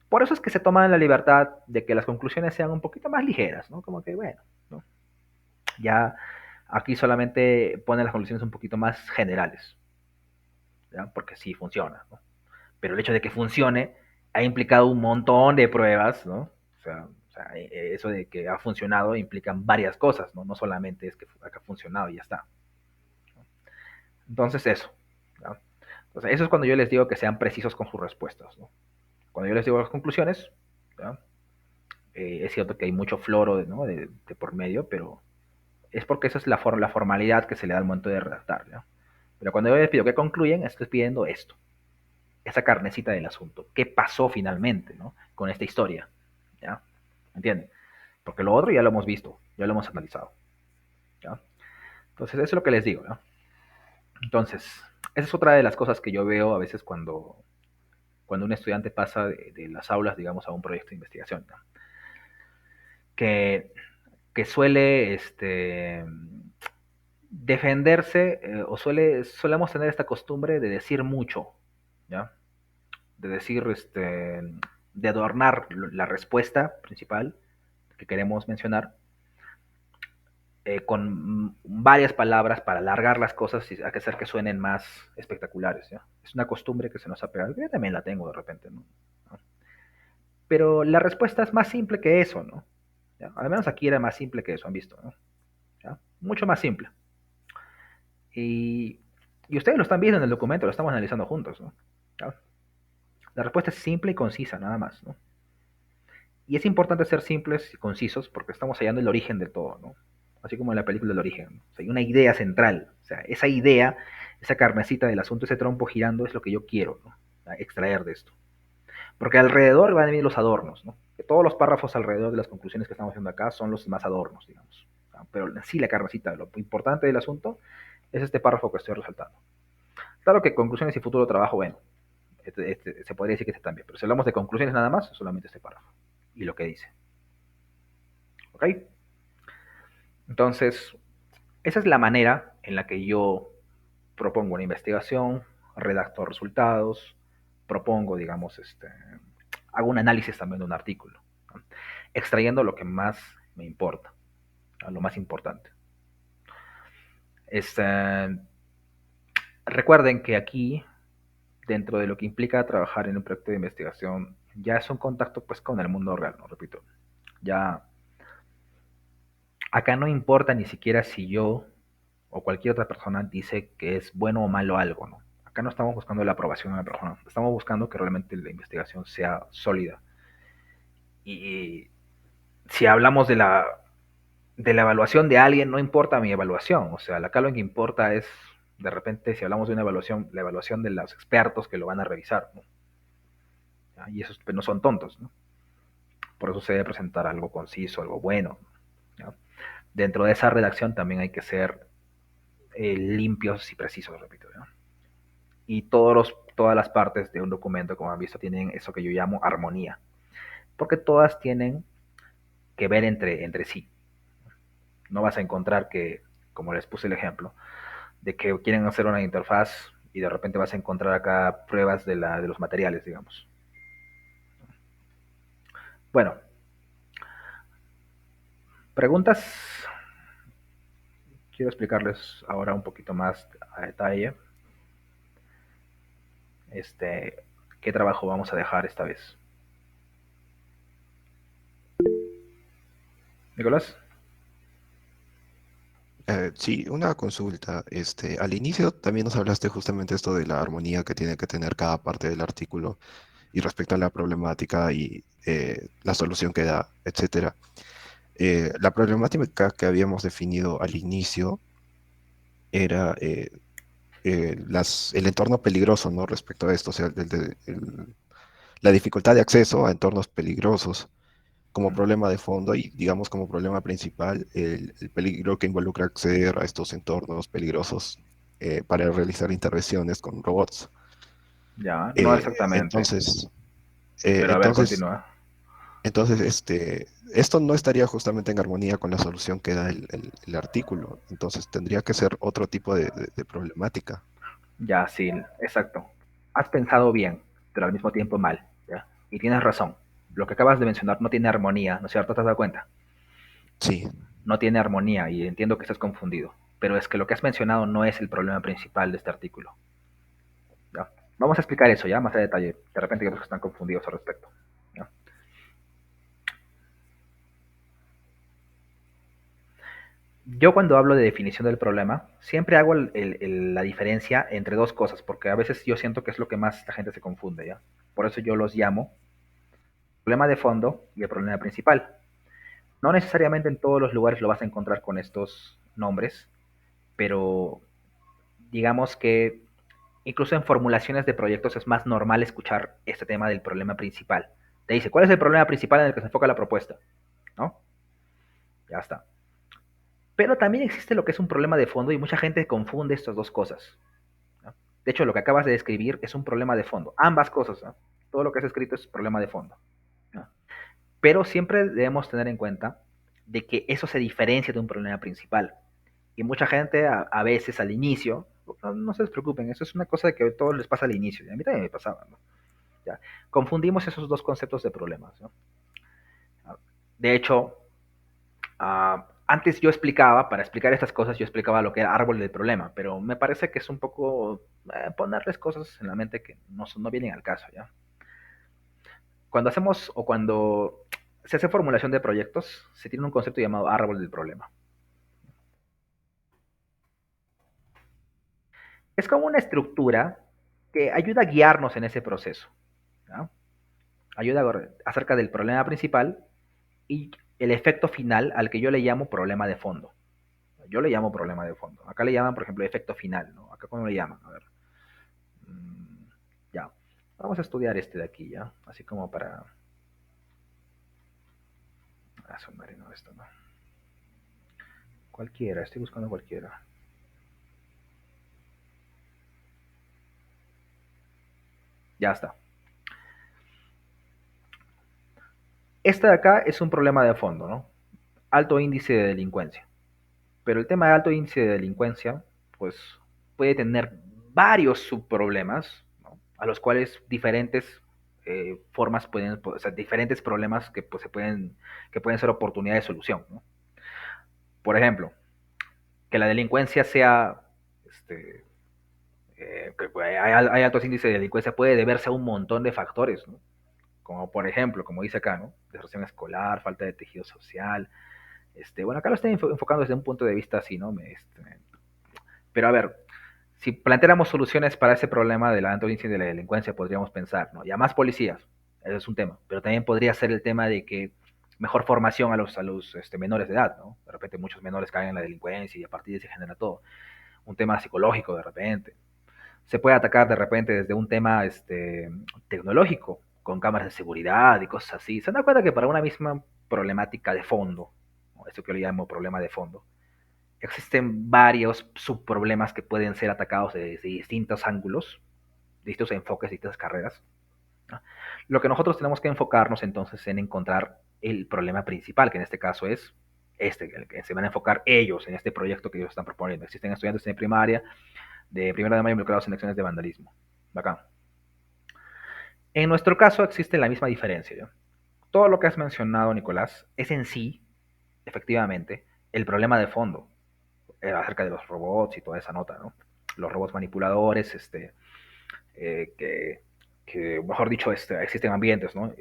[SPEAKER 1] Por eso es que se toman la libertad de que las conclusiones sean un poquito más ligeras, ¿no? Como que, bueno, ¿no? Ya aquí solamente ponen las conclusiones un poquito más generales, ¿ya? Porque sí funciona, ¿no? Pero el hecho de que funcione ha implicado un montón de pruebas, ¿no? Eso de que ha funcionado implican varias cosas, ¿no? No solamente es que ha funcionado y ya está. Entonces, eso, ¿no? Entonces, eso es cuando yo les digo que sean precisos con sus respuestas, ¿no? Cuando yo les digo las conclusiones, ¿no?, es cierto que hay mucho floro, ¿no?, de por medio, pero es porque esa es la formalidad que se le da al momento de redactar, ¿no? Pero cuando yo les pido que concluyen, estoy pidiendo esto, esa carnecita del asunto. ¿Qué pasó finalmente, ¿no?, con esta historia? ¿Ya? ¿Entienden? Porque lo otro ya lo hemos visto, ya lo hemos analizado, ¿ya? Entonces, eso es lo que les digo, ¿no? Entonces, esa es otra de las cosas que yo veo a veces cuando un estudiante pasa de las aulas, digamos, a un proyecto de investigación, ¿no? Que suele defenderse, o solemos tener esta costumbre de decir mucho, ¿ya? De decir, de adornar la respuesta principal que queremos mencionar, con varias palabras para alargar las cosas y hacer que suenen más espectaculares, ¿ya? Es una costumbre que se nos ha pegado. Yo también la tengo de repente, ¿no? Pero la respuesta es más simple que eso, ¿no? ¿Ya? Al menos aquí era más simple que eso, han visto, ¿no? ¿Ya? Mucho más simple. Y, y ustedes lo están viendo en el documento, lo estamos analizando juntos, ¿no? ¿Ya? La respuesta es simple y concisa, nada más, ¿no? Y es importante ser simples y concisos porque estamos hallando el origen de todo, ¿no? Así como en la película del origen, ¿no? O sea, hay una idea central. O sea, esa idea, esa carnecita del asunto, ese trompo girando es lo que yo quiero, ¿no?, extraer de esto. Porque alrededor van a venir los adornos, ¿no? Que todos los párrafos alrededor de las conclusiones que estamos haciendo acá son los más adornos, digamos. Pero sí la carnecita, lo importante del asunto es este párrafo que estoy resaltando. Claro que conclusiones y futuro trabajo, bueno, se podría decir que este también, pero si hablamos de conclusiones nada más, solamente este párrafo y lo que dice. ¿Ok? Entonces, esa es la manera en la que yo propongo una investigación, redacto resultados, propongo, digamos, hago un análisis también de un artículo, ¿no? Extrayendo lo que más me importa, ¿no? Lo más importante. Este, recuerden que aquí, dentro de lo que implica trabajar en un proyecto de investigación, ya es un contacto pues con el mundo real, ¿no? Repito, ya acá no importa ni siquiera si yo o cualquier otra persona dice que es bueno o malo algo, ¿no? Acá no estamos buscando la aprobación de una persona, estamos buscando que realmente la investigación sea sólida. Y si hablamos de la evaluación de alguien, no importa mi evaluación, o sea, acá lo que importa es, de repente, si hablamos de una evaluación, la evaluación de los expertos que lo van a revisar, ¿no? Y esos pues, no son tontos, ¿no? Por eso se debe presentar algo conciso, algo bueno, ¿no? Dentro de esa redacción también hay que ser limpios y precisos, repito, ¿no? Y todas las partes de un documento, como han visto, tienen eso que yo llamo armonía, porque todas tienen que ver entre sí. No vas a encontrar que, como les puse el ejemplo, de que quieren hacer una interfaz y de repente vas a encontrar acá pruebas de los materiales, digamos. Bueno, preguntas. Quiero explicarles ahora un poquito más a detalle qué trabajo vamos a dejar esta vez. Nicolás.
[SPEAKER 5] Sí, una consulta. Al inicio también nos hablaste justamente esto de la armonía que tiene que tener cada parte del artículo y respecto a la problemática y la solución que da, etcétera. La problemática que habíamos definido al inicio era el entorno peligroso, ¿no? Respecto a esto, o sea, la dificultad de acceso a entornos peligrosos como problema de fondo y, digamos, como problema principal, el peligro que involucra acceder a estos entornos peligrosos para realizar intervenciones con robots.
[SPEAKER 1] Ya, no
[SPEAKER 5] Eh,
[SPEAKER 1] exactamente.
[SPEAKER 5] entonces, eh,
[SPEAKER 1] Pero a ver,
[SPEAKER 5] entonces,
[SPEAKER 1] continúa.
[SPEAKER 5] entonces, esto no estaría justamente en armonía con la solución que da el artículo. Entonces, tendría que ser otro tipo de problemática.
[SPEAKER 1] Ya, sí, exacto. Has pensado bien, pero al mismo tiempo mal, ¿ya? Y tienes razón. Lo que acabas de mencionar no tiene armonía, ¿no es cierto? ¿Te has dado cuenta?
[SPEAKER 5] Sí,
[SPEAKER 1] No tiene armonía y entiendo que estás confundido. Pero es que lo que has mencionado no es el problema principal de este artículo, ¿ya? Vamos a explicar eso ya más a detalle. De repente hay otros que están confundidos al respecto, ¿ya? Yo cuando hablo de definición del problema, siempre hago la diferencia entre dos cosas, porque a veces yo siento que es lo que más la gente se confunde, ¿ya? Por eso yo los llamo problema de fondo y el problema principal. No necesariamente en todos los lugares lo vas a encontrar con estos nombres, pero digamos que incluso en formulaciones de proyectos es más normal escuchar este tema del problema principal. Te dice, ¿cuál es el problema principal en el que se enfoca la propuesta? ¿No? Ya está. Pero también existe lo que es un problema de fondo y mucha gente confunde estas dos cosas, ¿no? De hecho, lo que acabas de describir es un problema de fondo. Ambas cosas, ¿no? Todo lo que has escrito es problema de fondo, ¿no? Pero siempre debemos tener en cuenta de que eso se diferencia de un problema principal. Y mucha gente a veces al inicio, no se preocupen, eso es una cosa que a todos les pasa al inicio, y a mí también me pasaba, ¿no? ¿Ya? Confundimos esos dos conceptos de problemas, ¿no? De hecho, antes yo explicaba, para explicar estas cosas, yo explicaba lo que era árbol del problema, pero me parece que es un poco ponerles cosas en la mente que no vienen al caso, ¿ya? Cuando hacemos o cuando se hace formulación de proyectos, se tiene un concepto llamado árbol del problema. Es como una estructura que ayuda a guiarnos en ese proceso, ¿no? Ayuda acerca del problema principal y el efecto final al que yo le llamo problema de fondo. Yo le llamo problema de fondo. Acá le llaman, por ejemplo, efecto final, ¿no? Acá cómo le llaman, a ver. Ya. Vamos a estudiar este de aquí, ¿ya? Así como para... Ah, su madre, no, esto no. Cualquiera, estoy buscando cualquiera. Ya está. Este de acá es un problema de fondo, ¿no? Alto índice de delincuencia. Pero el tema de alto índice de delincuencia, pues puede tener varios subproblemas, ¿no? a los cuales diferentes formas pueden, o sea, diferentes problemas que, pues, que pueden ser oportunidades de solución, ¿no? Por ejemplo, que la delincuencia sea, este, que hay altos índices de delincuencia puede deberse a un montón de factores, ¿no? Como por ejemplo, como dice acá, ¿no? Deserción escolar, falta de tejido social. Bueno, acá lo estoy enfocando desde un punto de vista así, ¿no? Pero a ver, si planteáramos soluciones para ese problema del alto índice de la delincuencia, podríamos pensar, ¿no? Ya más policías, eso es un tema, pero también podría ser el tema de que mejor formación a los menores de edad, ¿no? De repente muchos menores caen en la delincuencia y a partir de ahí se genera todo. Un tema psicológico de repente. Se puede atacar de repente desde un tema tecnológico, con cámaras de seguridad y cosas así. Se dan cuenta que para una misma problemática de fondo, ¿no? Eso que yo llamo problema de fondo, existen varios subproblemas que pueden ser atacados desde distintos ángulos, distintos enfoques, distintas carreras, ¿no? Lo que nosotros tenemos que enfocarnos entonces en encontrar el problema principal, que en este caso es el que se van a enfocar ellos en este proyecto que ellos están proponiendo. Existen estudiantes de primaria, de primera de mayo involucrados en acciones de vandalismo. Bacán. En nuestro caso existe la misma diferencia, ¿ya? Todo lo que has mencionado, Nicolás, es en sí, efectivamente, el problema de fondo acerca de los robots y toda esa nota, ¿no? Los robots manipuladores, que, mejor dicho, existen ambientes, ¿no?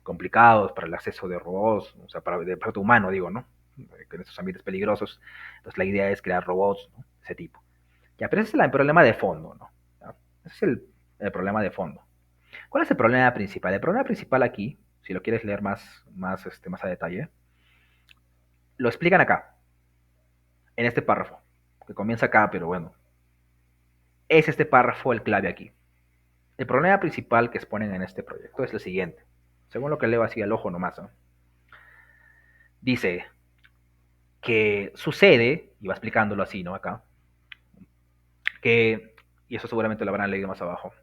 [SPEAKER 1] Complicados para el acceso de robots, o sea, para el objeto humano, digo, ¿no? Que en estos ambientes peligrosos. Entonces la idea es crear robots, ¿no? Ese tipo. Ya, pero ese es el problema de fondo, ¿no? ¿Ya? Ese es el problema de fondo. ¿Cuál es el problema principal? El problema principal aquí, si lo quieres leer más a detalle, lo explican acá, en este párrafo, que comienza acá, pero bueno, es este párrafo el clave aquí. El problema principal que exponen en este proyecto es el siguiente, según lo que leo así al ojo nomás, ¿no? Dice que sucede, y va explicándolo así, ¿no? Acá, y eso seguramente lo habrán leído más abajo,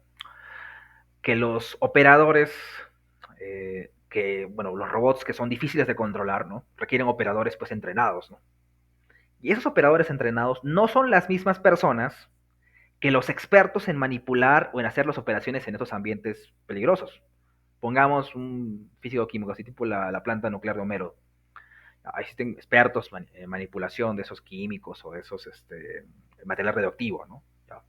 [SPEAKER 1] que los operadores, bueno, los robots que son difíciles de controlar, ¿no? Requieren operadores pues entrenados, ¿no? Y esos operadores entrenados no son las mismas personas que los expertos en manipular o en hacer las operaciones en estos ambientes peligrosos. Pongamos un físico químico, así tipo la planta nuclear de Homero. Existen expertos en manipulación de esos químicos o de esos material radioactivo, ¿no? ¿Ya?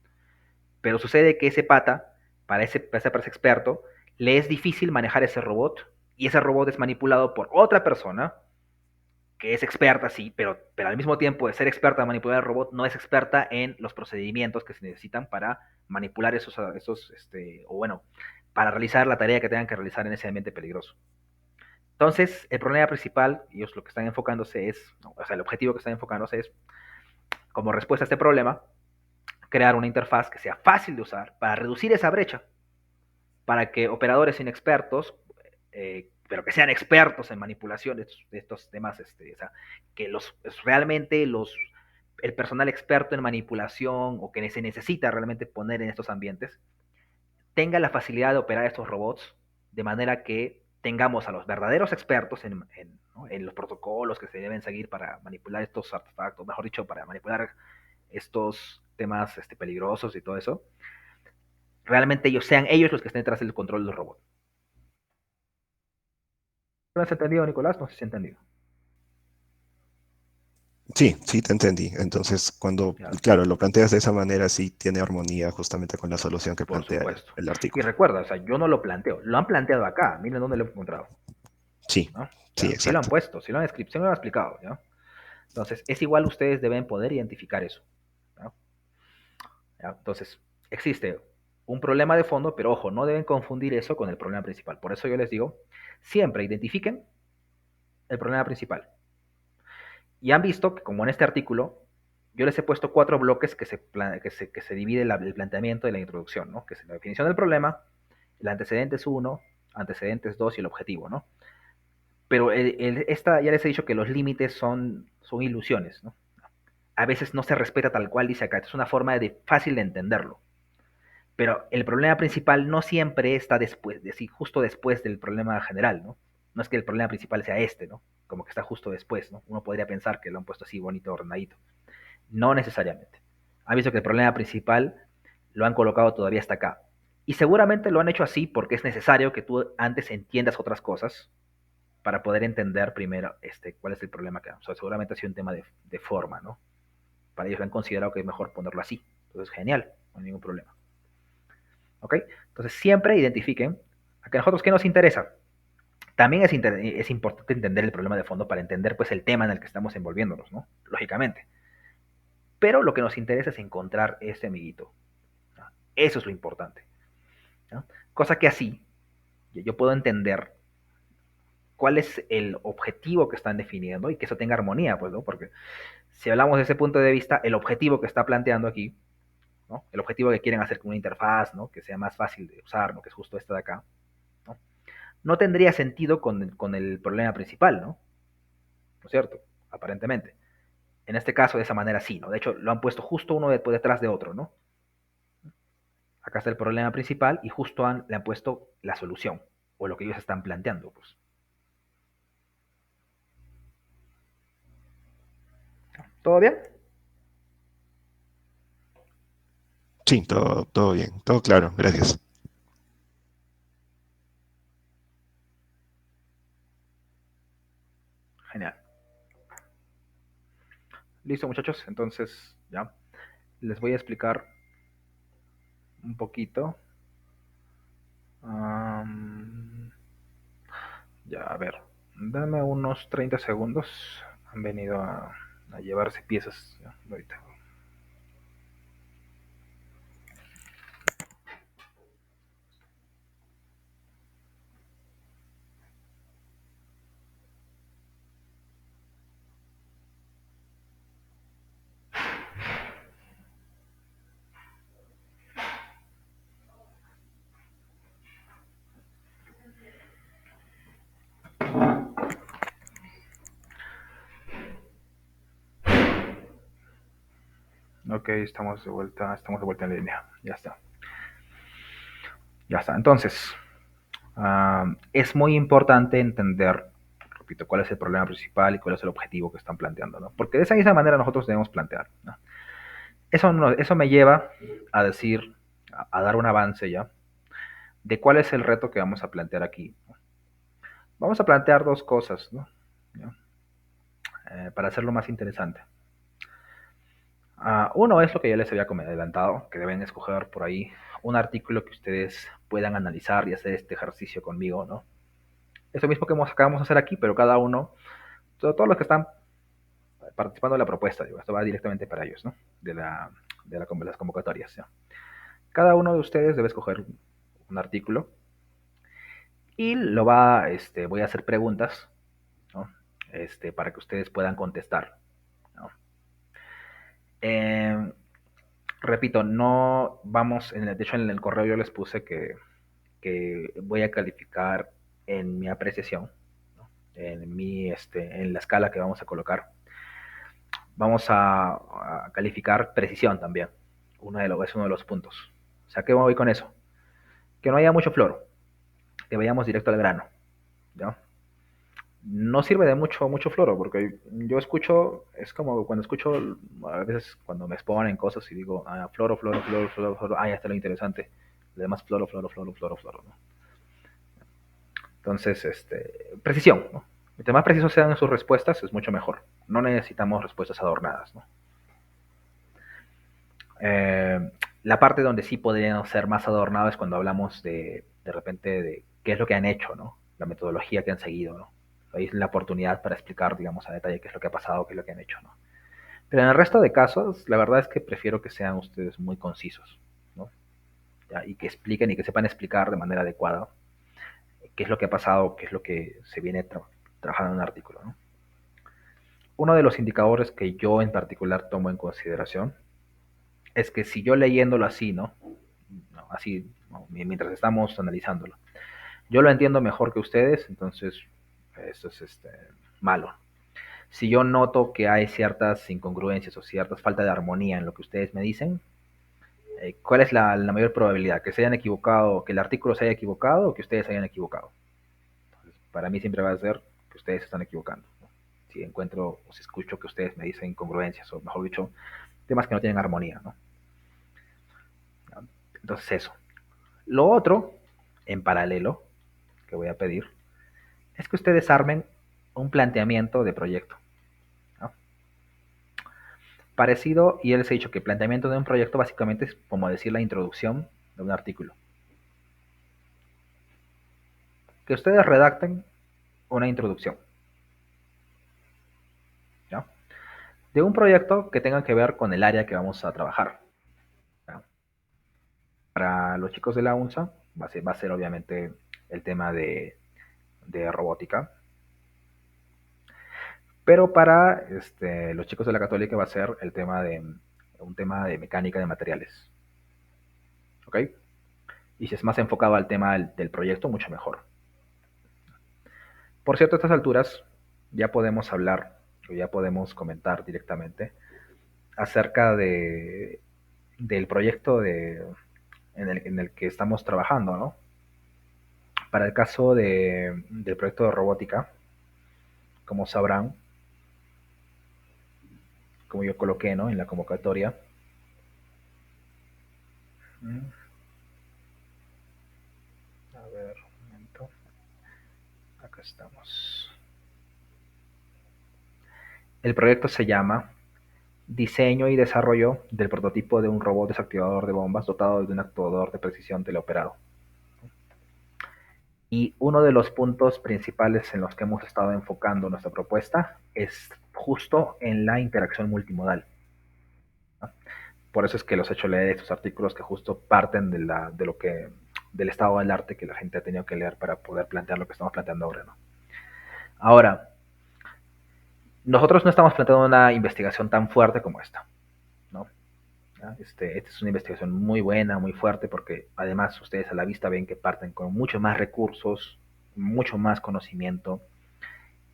[SPEAKER 1] Pero sucede que ese pata, para ese experto, le es difícil manejar ese robot y ese robot es manipulado por otra persona que es experta, sí, pero al mismo tiempo de ser experta en manipular el robot, no es experta en los procedimientos que se necesitan para manipular o bueno, para realizar la tarea que tengan que realizar en ese ambiente peligroso. Entonces, el problema principal, y ellos lo que están enfocándose es, no, o sea, el objetivo que están enfocándose es, como respuesta a este problema, crear una interfaz que sea fácil de usar para reducir esa brecha, para que operadores inexpertos, pero que sean expertos en manipulación de estos temas, o sea, que realmente el personal experto en manipulación o que se necesita realmente poner en estos ambientes, tenga la facilidad de operar estos robots de manera que tengamos a los verdaderos expertos ¿no? en los protocolos que se deben seguir para manipular estos artefactos, mejor dicho, para manipular estos temas peligrosos y todo eso, realmente sean ellos los que estén detrás del control del robot. ¿No has entendido, Nicolás? No sé si has entendido.
[SPEAKER 5] Sí, sí, te entendí. Entonces, cuando, claro, lo planteas de esa manera, sí tiene armonía justamente con la solución que
[SPEAKER 1] Por
[SPEAKER 5] plantea
[SPEAKER 1] supuesto.
[SPEAKER 5] el
[SPEAKER 1] Y
[SPEAKER 5] artículo.
[SPEAKER 1] recuerda, o sea, yo no lo planteo, lo han planteado acá, miren dónde lo he encontrado,
[SPEAKER 5] Sí,
[SPEAKER 1] ¿no?
[SPEAKER 5] sí,
[SPEAKER 1] Sí lo han
[SPEAKER 5] exacto.
[SPEAKER 1] puesto, sí lo han escrito, sí me lo han explicado, ¿ya? Entonces, es igual ustedes deben poder identificar eso, ¿ya? ¿Ya? Entonces, existe un problema de fondo, pero ojo, no deben confundir eso con el problema principal. Por eso yo les digo, siempre identifiquen el problema principal. Y han visto que, como en este artículo, yo les he puesto 4 bloques que se divide el planteamiento de la introducción, ¿no? Que es la definición del problema, el antecedentes 1, antecedentes 2 y el objetivo, ¿no? Pero ya les he dicho que los límites son ilusiones, ¿no? A veces no se respeta tal cual dice acá. Esto es una forma fácil de entenderlo. Pero el problema principal no siempre está justo después del problema general, ¿no? No es que el problema principal sea ¿no? Como que está justo después, ¿no? Uno podría pensar que lo han puesto así bonito, ordenadito. No necesariamente. Han visto que el problema principal lo han colocado todavía hasta acá. Y seguramente lo han hecho así porque es necesario que tú antes entiendas otras cosas para poder entender primero cuál es el problema que hay. O sea, seguramente ha sido un tema de forma, ¿no? Para ellos lo han considerado que es mejor ponerlo así. Entonces, genial, no hay ningún problema. ¿Ok? Entonces, siempre identifiquen a que a nosotros qué nos interesa. También es importante entender el problema de fondo para entender pues el tema en el que estamos envolviéndonos, ¿no? Lógicamente. Pero lo que nos interesa es encontrar ese amiguito, ¿no? Eso es lo importante, ¿no? Cosa que así yo puedo entender cuál es el objetivo que están definiendo y que eso tenga armonía, pues, ¿no? Porque si hablamos de ese punto de vista, el objetivo que está planteando aquí, ¿no? El objetivo que quieren hacer con una interfaz, ¿no? Que sea más fácil de usar, ¿no? Que es justo esta de acá, ¿no? No tendría sentido con el problema principal, ¿no? ¿No es cierto? Aparentemente. En este caso, de esa manera sí, ¿no? De hecho, lo han puesto justo uno detrás de otro, ¿no? Acá está el problema principal y justo le han puesto la solución, o lo que ellos están planteando, pues. ¿Todo bien?
[SPEAKER 5] Sí, todo bien, todo claro, gracias.
[SPEAKER 1] Genial. Listo, muchachos. Entonces, ya. Les voy a explicar un poquito. Ya, a ver. Dame unos 30 segundos. Han venido a llevarse piezas. Ya, ahorita. Ok, estamos de vuelta en línea. Ya está. Ya está. Entonces, es muy importante entender, repito, cuál es el problema principal y cuál es el objetivo que están planteando, ¿no? Porque de esa misma manera nosotros debemos plantear, ¿no? Eso me lleva a decir, a dar un avance ya, de cuál es el reto que vamos a plantear aquí, ¿no? Vamos a plantear dos cosas, ¿no? ¿Ya? Para hacerlo más interesante. Uno es lo que ya les había adelantado, que deben escoger por ahí un artículo que ustedes puedan analizar y hacer este ejercicio conmigo, ¿no? Eso mismo que acabamos de hacer aquí, pero cada uno, todos los que están participando de la propuesta, digo, esto va directamente para ellos, ¿no? De las convocatorias, ¿ya? Cada uno de ustedes debe escoger un artículo y voy a hacer preguntas, ¿no? Para que ustedes puedan contestar, ¿no? Eh, Repito, no vamos, de hecho en el correo yo les puse que voy a calificar en mi apreciación, ¿no? En la escala que vamos a colocar. Vamos a calificar precisión también. Es uno de los puntos. O sea, ¿qué voy con eso? Que no haya mucho floro, que vayamos directo al grano, ¿no? No sirve de mucho floro, porque yo escucho, es como cuando escucho, a veces cuando me exponen cosas y digo, floro, ya está lo interesante. Lo demás floro, ¿no? Entonces, precisión, ¿no? Mientras más precisos sean sus respuestas, es mucho mejor. No necesitamos respuestas adornadas, ¿no? La parte donde sí podrían ser más adornados es cuando hablamos de repente de qué es lo que han hecho, ¿no? La metodología que han seguido, ¿no? Ahí es la oportunidad para explicar, digamos, a detalle qué es lo que ha pasado, qué es lo que han hecho, ¿no? Pero en el resto de casos, la verdad es que prefiero que sean ustedes muy concisos, ¿no? ¿Ya? Y que expliquen y que sepan explicar de manera adecuada qué es lo que ha pasado, qué es lo que se viene trabajando en un artículo, ¿no? Uno de los indicadores que yo en particular tomo en consideración es que si yo leyéndolo así, ¿no? Así, ¿no? Mientras estamos analizándolo, yo lo entiendo mejor que ustedes, entonces eso es malo. Si yo noto que hay ciertas incongruencias o ciertas falta de armonía en lo que ustedes me dicen, ¿cuál es la mayor probabilidad? ¿Que se hayan equivocado, que el artículo se haya equivocado o que ustedes se hayan equivocado? Entonces, para mí siempre va a ser que ustedes se están equivocando, ¿no? Si encuentro o si escucho que ustedes me dicen incongruencias o mejor dicho, temas que no tienen armonía, ¿no? Entonces eso. Lo otro, en paralelo, que voy a pedir, es que ustedes armen un planteamiento de proyecto, ¿no? Parecido, y él les ha dicho que el planteamiento de un proyecto básicamente es como decir la introducción de un artículo. Que ustedes redacten una introducción, ¿ya? De un proyecto que tenga que ver con el área que vamos a trabajar, ¿ya? Para los chicos de la UNSA va a ser obviamente el tema de robótica, pero para los chicos de la Católica va a ser un tema de mecánica de materiales, ¿ok? Y si es más enfocado al tema del proyecto, mucho mejor. Por cierto, a estas alturas ya podemos hablar o ya podemos comentar directamente acerca del proyecto en el que estamos trabajando, ¿no? Para el caso del proyecto de robótica, como sabrán, como yo coloqué, ¿no?, en la convocatoria. A ver, un momento. Acá estamos. El proyecto se llama Diseño y desarrollo del prototipo de un robot desactivador de bombas dotado de un actuador de precisión teleoperado. Y uno de los puntos principales en los que hemos estado enfocando nuestra propuesta es justo en la interacción multimodal, ¿no? Por eso es que los he hecho leer estos artículos que justo parten del estado del arte que la gente ha tenido que leer para poder plantear lo que estamos planteando ahora, ¿no? Ahora, nosotros no estamos planteando una investigación tan fuerte como esta, ¿no? Esta es una investigación muy buena, muy fuerte, porque además ustedes a la vista ven que parten con mucho más recursos, mucho más conocimiento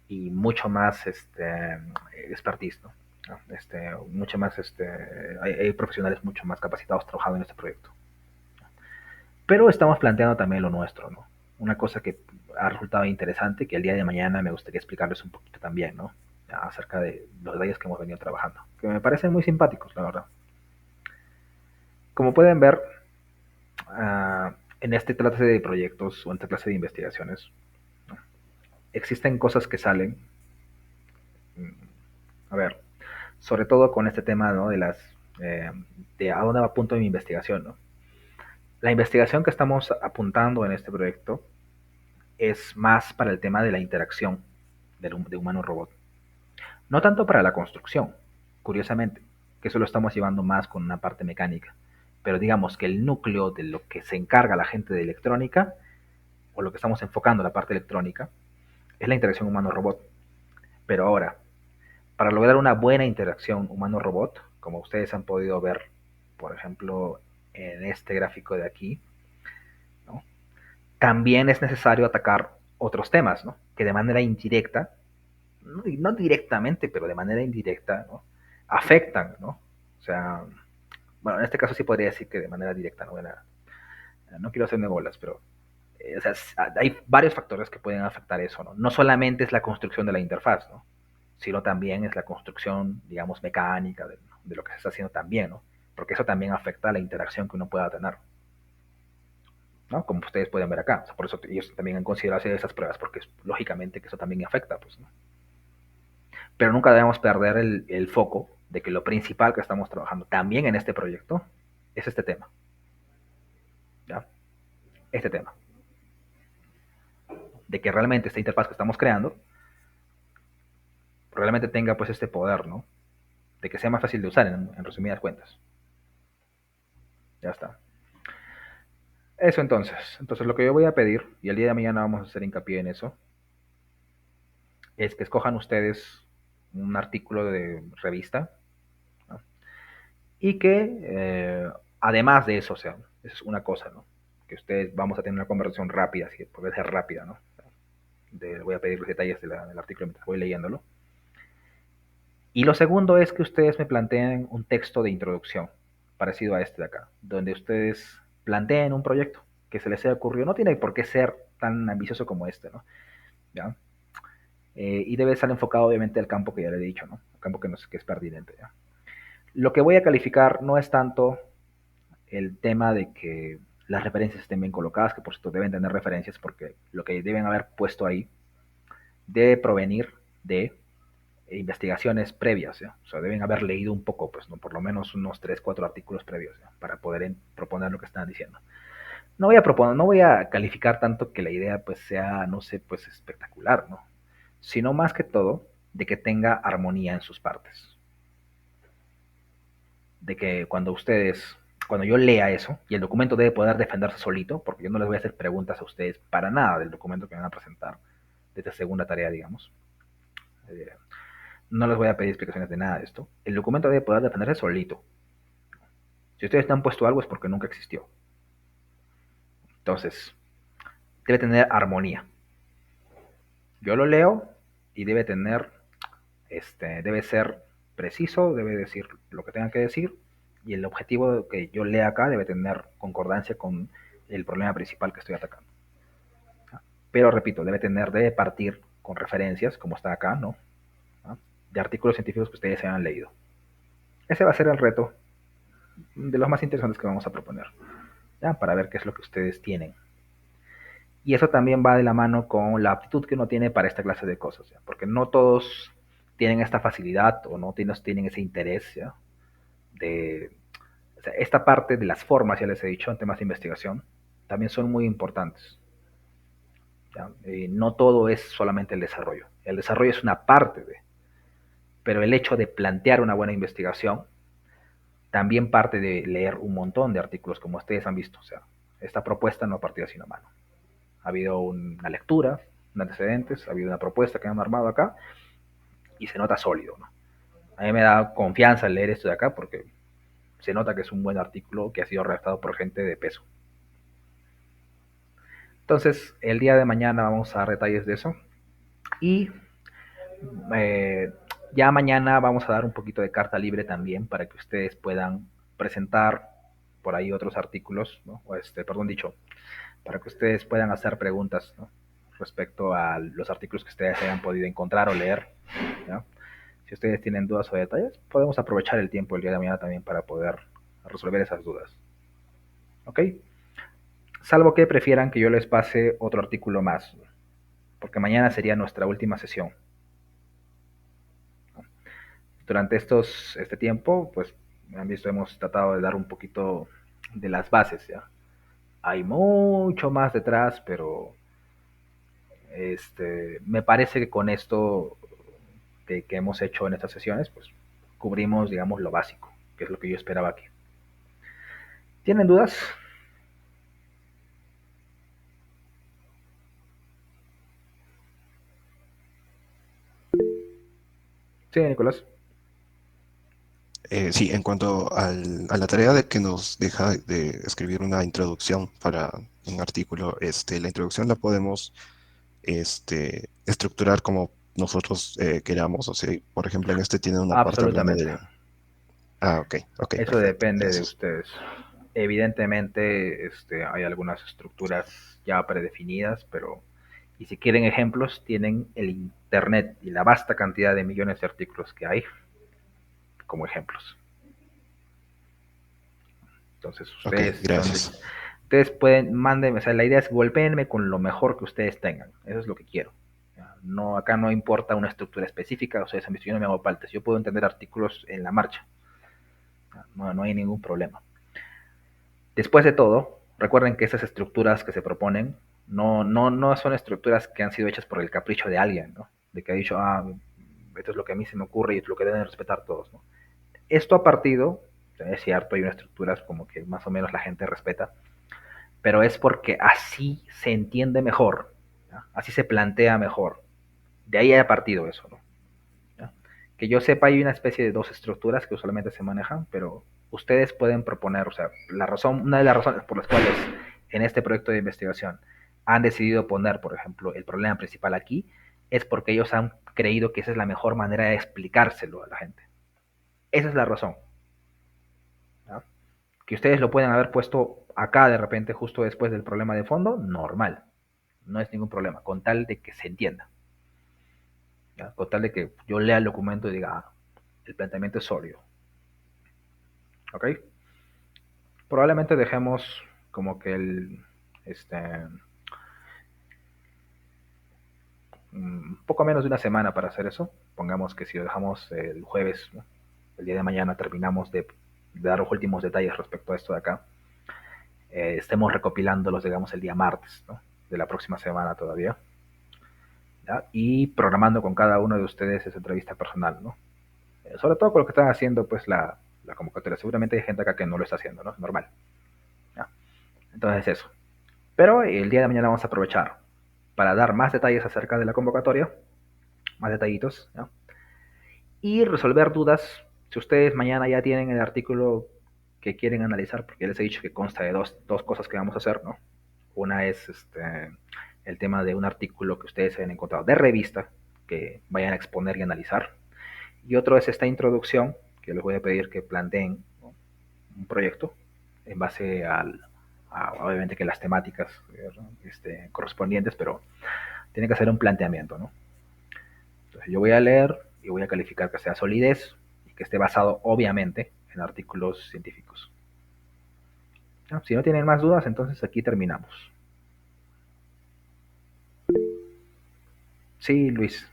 [SPEAKER 1] y mucho más expertise, ¿no? Mucho más, hay profesionales mucho más capacitados trabajando en este proyecto. Pero estamos planteando también lo nuestro, ¿no? Una cosa que ha resultado interesante, que el día de mañana me gustaría explicarles un poquito también, ¿no? Acerca de los detalles que hemos venido trabajando, que me parecen muy simpáticos, la verdad. Como pueden ver, en esta clase de proyectos o en esta clase de investigaciones, ¿no?, existen cosas que salen, a ver, sobre todo con este tema, ¿no?, de a dónde va a punto mi investigación, ¿no? La investigación que estamos apuntando en este proyecto es más para el tema de la interacción de humano-robot. No tanto para la construcción, curiosamente, que eso lo estamos llevando más con una parte mecánica. Pero digamos que el núcleo de lo que se encarga la gente de electrónica, o lo que estamos enfocando la parte electrónica, es la interacción humano-robot. Pero ahora, para lograr una buena interacción humano-robot, como ustedes han podido ver, por ejemplo, en este gráfico de aquí, ¿no?, también es necesario atacar otros temas, ¿no?, que de manera indirecta, no directamente, pero de manera indirecta, ¿no?, afectan, ¿no? O sea, bueno, en este caso sí podría decir que de manera directa, ¿no? No quiero hacerme bolas, pero o sea, hay varios factores que pueden afectar eso, ¿no? No solamente es la construcción de la interfaz, ¿no?, sino también es la construcción, digamos, mecánica de lo que se está haciendo también, ¿no? Porque eso también afecta a la interacción que uno pueda tener, ¿no? Como ustedes pueden ver acá. O sea, por eso ellos también han considerado hacer esas pruebas, porque lógicamente que eso también afecta, pues, ¿no? Pero nunca debemos perder el foco de que lo principal que estamos trabajando también en este proyecto es este tema, ¿ya? Este tema. De que realmente esta interfaz que estamos creando realmente tenga pues este poder, ¿no? De que sea más fácil de usar en resumidas cuentas. Ya está. Eso entonces. Entonces lo que yo voy a pedir, y el día de mañana vamos a hacer hincapié en eso, es que escojan ustedes un artículo de revista, ¿no?, y que además de eso, o sea, eso es una cosa, ¿no?, que ustedes vamos a tener una conversación rápida, así puede ser rápida, ¿no? Voy a pedir los detalles del artículo mientras voy leyéndolo. Y lo segundo es que ustedes me planteen un texto de introducción, parecido a este de acá, donde ustedes planteen un proyecto que se les haya ocurrido. No tiene por qué ser tan ambicioso como este, ¿no? ¿Ya? Y debe estar enfocado obviamente al campo que ya le he dicho, ¿no? Al campo que es pertinente, ¿ya? Lo que voy a calificar no es tanto el tema de que las referencias estén bien colocadas, que por cierto deben tener referencias porque lo que deben haber puesto ahí debe provenir de investigaciones previas, ¿ya? O sea, deben haber leído un poco, pues, ¿no? Por lo menos unos 3 4 artículos previos, ¿ya? Para poder proponer lo que están diciendo. No voy a proponer, no voy a calificar tanto que la idea pues sea, no sé, pues espectacular, ¿no? Sino más que todo de que tenga armonía en sus partes. De que cuando yo lea eso, y el documento debe poder defenderse solito, porque yo no les voy a hacer preguntas a ustedes para nada del documento que me van a presentar, de esta segunda tarea, digamos. Eh, no les voy a pedir explicaciones de nada de esto. El documento debe poder defenderse solito. Si ustedes no han puesto algo es porque nunca existió. Entonces, debe tener armonía. Yo lo leo y debe tener, debe ser preciso, debe decir lo que tenga que decir, y el objetivo que yo lea acá debe tener concordancia con el problema principal que estoy atacando. Pero repito, debe partir con referencias, como está acá, ¿no? De artículos científicos que ustedes hayan leído. Ese va a ser el reto de los más interesantes que vamos a proponer, ¿ya? Para ver qué es lo que ustedes tienen. Y eso también va de la mano con la aptitud que uno tiene para esta clase de cosas, ¿ya? Porque no todos tienen esta facilidad o no tienen ese interés, ¿ya? O sea, esta parte de las formas, ya les he dicho, en temas de investigación, también son muy importantes, ¿ya? No todo es solamente el desarrollo. El desarrollo es una parte pero el hecho de plantear una buena investigación también parte de leer un montón de artículos, como ustedes han visto. O sea, esta propuesta no ha partido así nomás. Ha habido una lectura, un antecedentes, ha habido una propuesta que han armado acá y se nota sólido, ¿no? A mí me da confianza leer esto de acá porque se nota que es un buen artículo que ha sido redactado por gente de peso. Entonces, el día de mañana vamos a dar detalles de eso y ya mañana vamos a dar un poquito de carta libre también para que ustedes puedan presentar por ahí otros artículos, ¿no? Perdón, dicho, para que ustedes puedan hacer preguntas, ¿no? Respecto a los artículos que ustedes hayan podido encontrar o leer, ¿no? Si ustedes tienen dudas o detalles, podemos aprovechar el tiempo el día de mañana también para poder resolver esas dudas. ¿Ok? Salvo que prefieran que yo les pase otro artículo más, porque mañana sería nuestra última sesión. Durante este tiempo, pues, han visto, hemos tratado de dar un poquito de las bases, ¿ya? Hay mucho más detrás, pero me parece que con esto que hemos hecho en estas sesiones, pues cubrimos, digamos, lo básico, que es lo que yo esperaba aquí. ¿Tienen dudas? Sí, Nicolás.
[SPEAKER 5] Sí, en cuanto a la tarea de que nos deja de escribir una introducción para un artículo, la introducción la podemos estructurar como nosotros queramos. O sea, por ejemplo, en este tiene una parte hablando
[SPEAKER 1] Absolutamente.
[SPEAKER 5] de... Ah, ok,
[SPEAKER 1] Eso
[SPEAKER 5] perfecto.
[SPEAKER 1] depende de
[SPEAKER 5] Gracias.
[SPEAKER 1] ustedes. Evidentemente, hay algunas estructuras ya predefinidas, pero y si quieren ejemplos, tienen el internet y la vasta cantidad de millones de artículos que hay como ejemplos. Entonces,
[SPEAKER 5] Ok, gracias.
[SPEAKER 1] ustedes pueden, mándenme, o sea, la idea es golpeenme con lo mejor que ustedes tengan. Eso es lo que quiero. No, acá no importa una estructura específica, o sea, yo no me hago paltas. Yo puedo entender artículos en la marcha. No hay ningún problema. Después de todo, recuerden que esas estructuras que se proponen no son estructuras que han sido hechas por el capricho de alguien, ¿no? De que ha dicho, esto es lo que a mí se me ocurre y es lo que deben respetar todos, ¿no? Esto ha partido, es cierto, hay una estructura como que más o menos la gente respeta, pero es porque así se entiende mejor, ¿ya? Así se plantea mejor. De ahí ha partido eso, ¿no? ¿Ya? Que yo sepa, hay una especie de dos estructuras que usualmente se manejan, pero ustedes pueden proponer, o sea, una de las razones por las cuales en este proyecto de investigación han decidido poner, por ejemplo, el problema principal aquí, es porque ellos han creído que esa es la mejor manera de explicárselo a la gente. Esa es la razón. ¿Ya? Que ustedes lo pueden haber puesto acá de repente justo después del problema de fondo, normal. No es ningún problema, con tal de que se entienda. ¿Ya? Con tal de que yo lea el documento y diga, el planteamiento es sólido. ¿Ok? Probablemente dejemos como que un poco menos de una semana para hacer eso. Pongamos que si lo dejamos el jueves, ¿no? El día de mañana terminamos de dar los últimos detalles respecto a esto de acá. Estemos recopilándolos, digamos, el día martes, ¿no? De la próxima semana todavía. ¿Ya? Y programando con cada uno de ustedes esa entrevista personal, ¿no? Sobre todo con lo que están haciendo, pues, la convocatoria. Seguramente hay gente acá que no lo está haciendo, ¿no? Es normal. ¿Ya? Entonces, eso. Pero el día de mañana vamos a aprovechar para dar más detalles acerca de la convocatoria, más detallitos, ¿ya? Y resolver dudas. Si ustedes mañana ya tienen el artículo que quieren analizar, porque ya les he dicho que consta de dos cosas que vamos a hacer, ¿no? Una es el tema de un artículo que ustedes hayan encontrado de revista, que vayan a exponer y analizar. Y otro es esta introducción, que les voy a pedir que planteen, ¿no? Un proyecto en base obviamente que las temáticas correspondientes, pero tiene que hacer un planteamiento, ¿no? Entonces yo voy a leer y voy a calificar que sea solidez y que esté basado obviamente en artículos científicos. ¿No? Si no tienen más dudas, entonces aquí terminamos. Sí, Luis.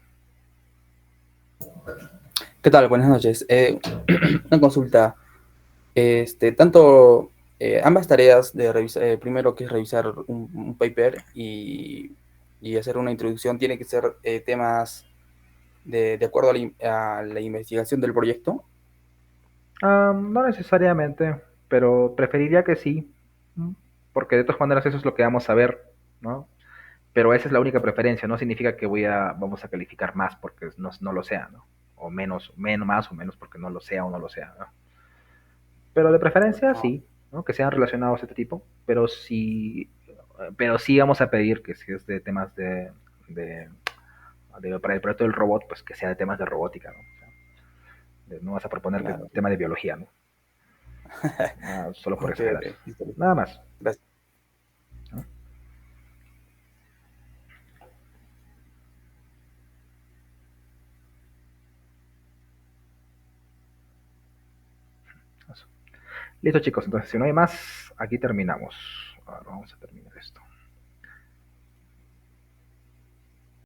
[SPEAKER 6] ¿Qué tal? Buenas noches. Una consulta. Tanto ambas tareas de revisar, primero que es revisar un paper y hacer una introducción, tiene que ser temas de acuerdo a la investigación del proyecto.
[SPEAKER 1] No necesariamente, pero preferiría que sí, porque de todas maneras eso es lo que vamos a ver, ¿no? Pero esa es la única preferencia, no significa que vamos a calificar más porque no lo sea, ¿no? O menos, más o menos porque no lo sea o no lo sea, ¿no? Pero de preferencia
[SPEAKER 6] Ah,
[SPEAKER 1] sí, ¿no? Que sean relacionados a este tipo, pero sí vamos a pedir que si es de temas de, para el proyecto del robot, pues que sea de temas de robótica, ¿no? O sea, no vas a proponer
[SPEAKER 6] claro.
[SPEAKER 1] tema de biología, ¿no? Solo por
[SPEAKER 6] Ok,
[SPEAKER 1] exagerar.
[SPEAKER 6] ok. Listo, listo.
[SPEAKER 1] Nada más,
[SPEAKER 6] Gracias.
[SPEAKER 1] ¿no? Eso. Listo, chicos, entonces si no hay más, aquí terminamos. Ahora vamos a terminar esto.